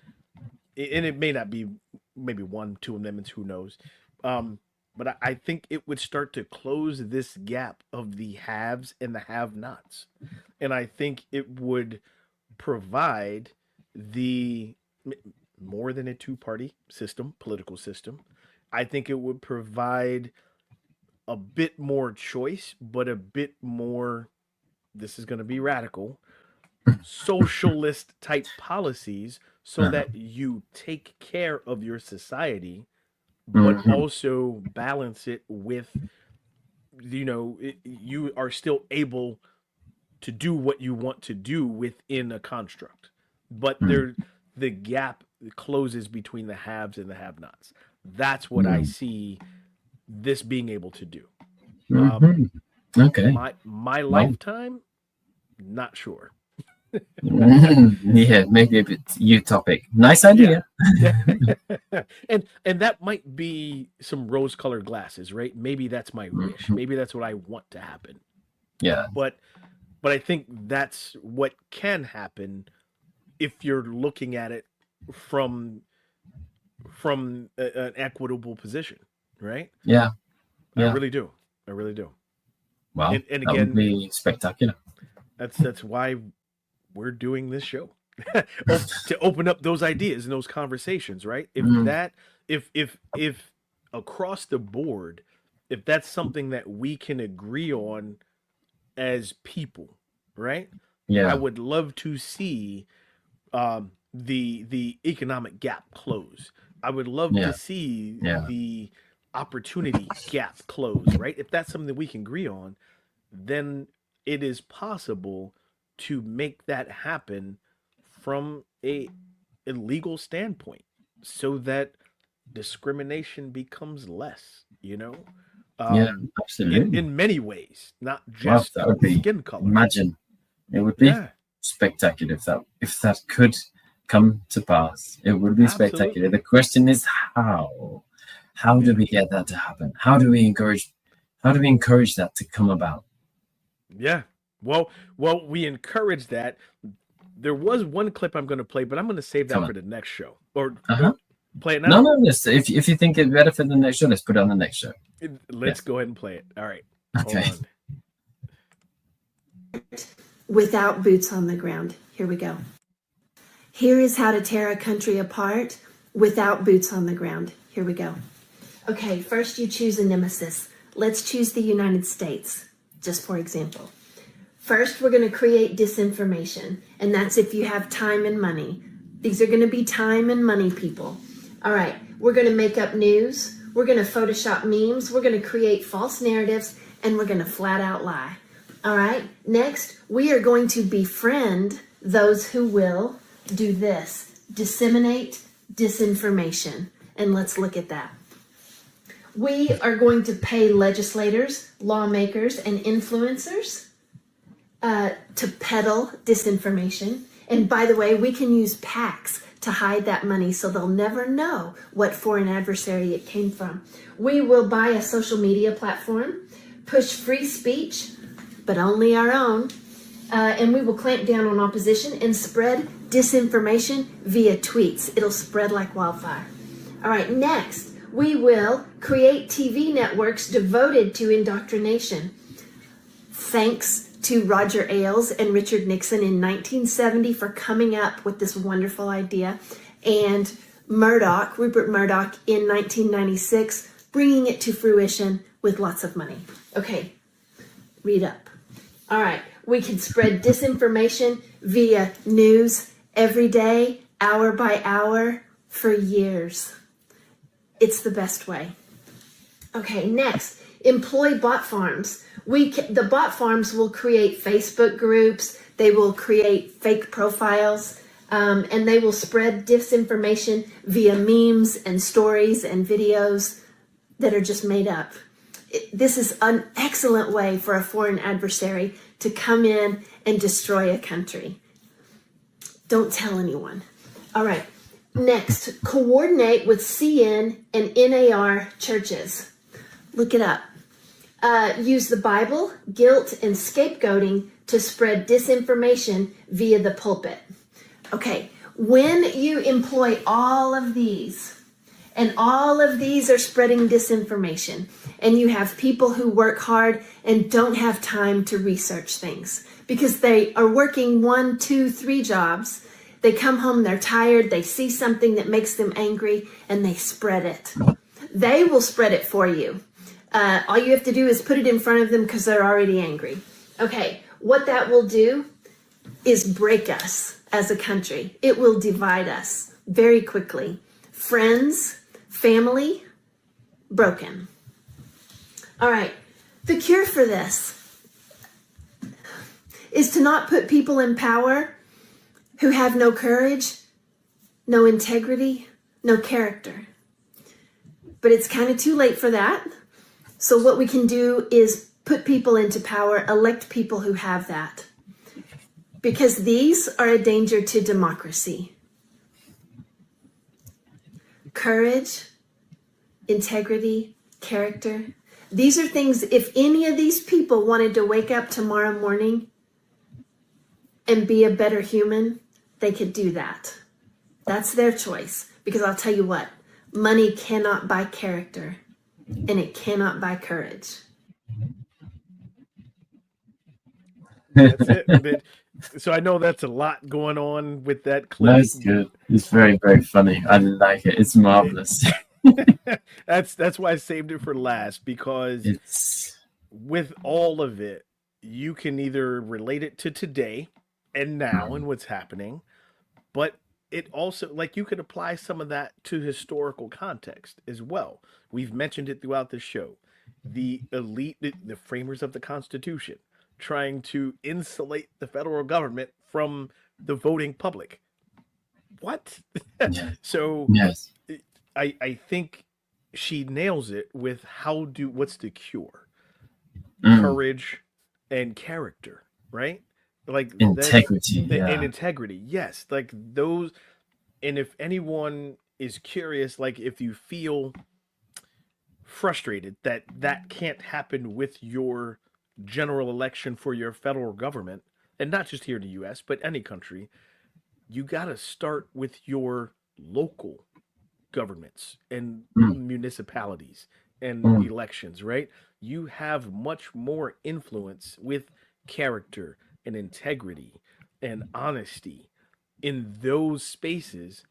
and it may not be maybe 1-2 amendments, who knows. But I think it would start to close this gap of the haves and the have-nots. And I think it would provide more than a two-party system, political system. I think it would provide a bit more choice, but a bit more, this is going to be radical, socialist type policies, so that you take care of your society, but also balance it with, you are still able to do what you want to do within a construct. But the gap closes between the haves and the have-nots. That's what I see this being able to do. Okay. My lifetime, not sure. Yeah, maybe a bit utopic. Nice idea. Yeah. and that might be some rose-colored glasses, right? Maybe that's my wish. Maybe that's what I want to happen. Yeah. But I think that's what can happen if you're looking at it from an equitable position, right? Yeah. I really do. Well, and that again, would be spectacular. That's why we're doing this show. to open up those ideas and those conversations, right? If Mm. that, if across the board, if that's something that we can agree on as people, right? I Yeah. would love to see the economic gap close. I would love Yeah. to see Yeah. the opportunity gap close, right? If that's something that we can agree on, then it is possible to make that happen from a legal standpoint so that discrimination becomes less, you know? Yeah. In Absolutely. many ways, not Wow, just that would be. skin color. Imagine. It would be Yeah, spectacular if that could come to pass. It would be spectacular. absolutely. The question is how. How do Yeah. we get that to happen? How do we encourage that to come about? Yeah. Well, we encourage that. There was one clip I'm going to play, but I'm going to save that Come for on. the next show. Or Uh-huh. play it No, now. let's, if you think it's better for the next show, let's put it on the next show. Let's Yes. go ahead and play it. All right. Okay. Hold on. Without boots on the ground. Here we go. Here is how to tear a country apart without boots on the ground. Here we go. Okay, first you choose a nemesis. Let's choose the United States, just for example. First, we're going to create disinformation, and that's if you have time and money. These are going to be time and money people. All right, we're going to make up news. We're going to Photoshop memes. We're going to create false narratives, and we're going to flat out lie. All right, next, we are going to befriend those who will do this, disseminate disinformation. And let's look at that. We are going to pay legislators, lawmakers, and influencers to peddle disinformation. And by the way, we can use PACs to hide that money so they'll never know what foreign adversary it came from. We will buy a social media platform, push free speech, but only our own, and we will clamp down on opposition and spread disinformation via tweets. It'll spread like wildfire. All right, next, we will create TV networks devoted to indoctrination. Thanks to Roger Ailes and Richard Nixon in 1970 for coming up with this wonderful idea, and Rupert Murdoch in 1996, bringing it to fruition with lots of money. Okay, read up. All right, we can spread disinformation via news every day, hour by hour, for years. It's the best way. Okay, next, employ bot farms. The bot farms will create Facebook groups, they will create fake profiles, and they will spread disinformation via memes and stories and videos that are just made up. This is an excellent way for a foreign adversary to come in and destroy a country. Don't tell anyone. All right. Next, coordinate with CN and NAR churches. Look it up. Use the Bible, guilt, and scapegoating to spread disinformation via the pulpit. Okay, when you employ all of these, and all of these are spreading disinformation, and you have people who work hard and don't have time to research things because they are working 1, 2, 3 jobs. They come home, they're tired, they see something that makes them angry, and they spread it. They will spread it for you. All you have to do is put it in front of them because they're already angry. Okay, what that will do is break us as a country. It will divide us very quickly. Friends, family, broken. All right, the cure for this is to not put people in power who have no courage, no integrity, no character. But it's kind of too late for that. So what we can do is put people into power, elect people who have that. Because these are a danger to democracy. Courage, integrity, character. These are things, if any of these people wanted to wake up tomorrow morning and be a better human, they could do that. That's their choice. Because I'll tell you what, money cannot buy character, and it cannot buy courage. That's it. So I know that's a lot going on with that clip. No, it's good. It's very, very funny. I like it. It's marvelous. That's why I saved it for last, because It's with all of it, you can either relate it to today and now and what's happening, but it also, like, you could apply some of that to historical context as well. We've mentioned it throughout the show. The elite, the framers of the Constitution, trying to insulate the federal government from the voting public. What? So yes. I think she nails it with what's the cure? Courage and character, right? Like Integrity, and integrity. Yes, like those. And if anyone is curious, like if you feel frustrated that can't happen with your general election for your federal government, and not just here in the US, but any country, you got to start with your local governments and municipalities and elections, right? You have much more influence with character and integrity and honesty in those spaces.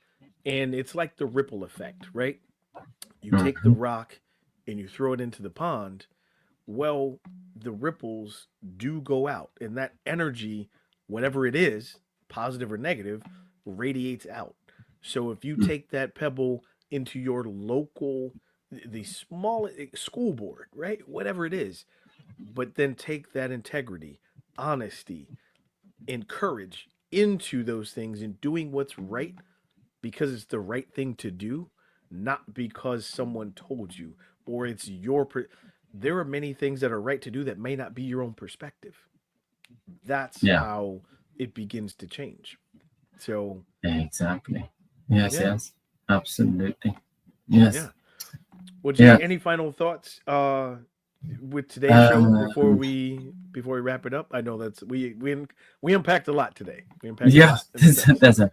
And it's like the ripple effect, right? You take the rock and you throw it into the pond. Well, the ripples do go out, and that energy, whatever it is, positive or negative, radiates out. So if you take that pebble into your local, the small school board, right? Whatever it is, but then take that integrity, honesty, and courage into those things and doing what's right because it's the right thing to do, not because someone told you or it's there are many things that are right to do that may not be your own perspective. That's how it begins to change. So exactly. Yes, absolutely. Yes. Yeah. Well, Jay, any final thoughts with today's show before we wrap it up? I know that's we unpacked a lot today. There's a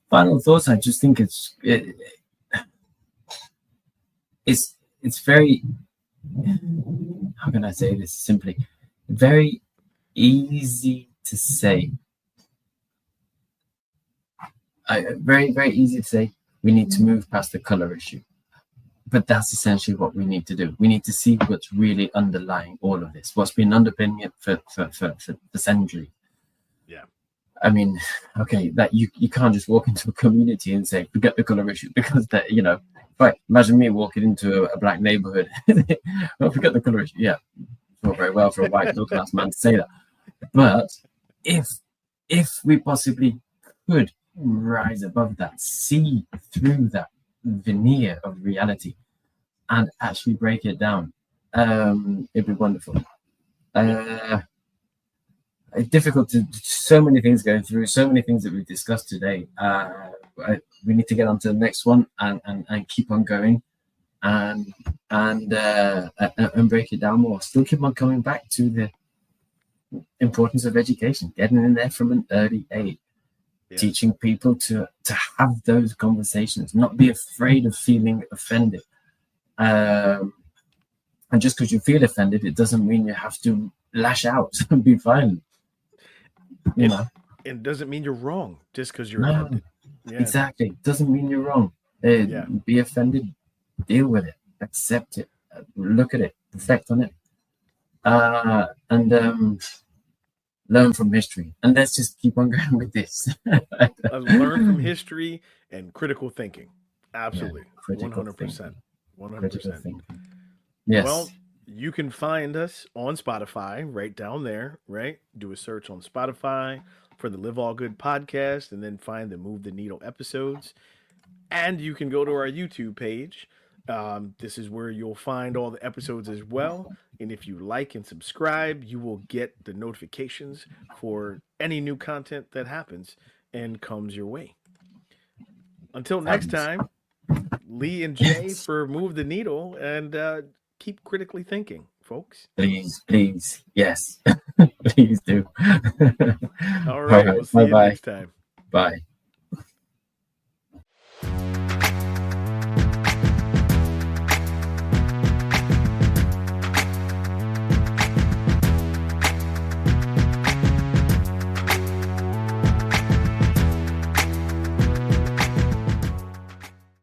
final thoughts. I just think it's very, how can I say this simply, very easy to say. Very, very easy to say we need to move past the color issue. But that's essentially what we need to do. We need to see what's really underlying all of this, what's been underpinning it for centuries. Yeah. I mean, okay, that you can't just walk into a community and say, forget the color issue, because that, right, imagine me walking into a black neighborhood. Well, forget the color issue. Yeah, it's not very well for a white middle-class man to say that. But if we possibly could rise above that, see through that veneer of reality and actually break it down, it'd be wonderful. It's difficult so many things going through, so many things that we've discussed today. We need to get on to the next one and keep on going and break it down more. Still keep on coming back to the importance of education, getting in there from an early age, teaching people to have those conversations, not be afraid of feeling offended. And just because you feel offended, it doesn't mean you have to lash out and be violent. It doesn't mean you're wrong just because you're offended. Yeah. Exactly. Doesn't mean you're wrong. Be offended, deal with it, accept it, look at it, reflect on it, and learn from history. And let's just keep on going with this. Learn from history and critical thinking. Absolutely. 100%. 100%. Yes. Well, you can find us on Spotify right down there, right? Do a search on Spotify for the Live All Good podcast and then find the Move the Needle episodes. And you can go to our YouTube page. This is where you'll find all the episodes as well. And if you like and subscribe, you will get the notifications for any new content that happens and comes your way. Until next time, Lee and Jay for Move the Needle, and keep critically thinking, folks. Please. Yes. Please do. All right. We'll see you next time. Bye.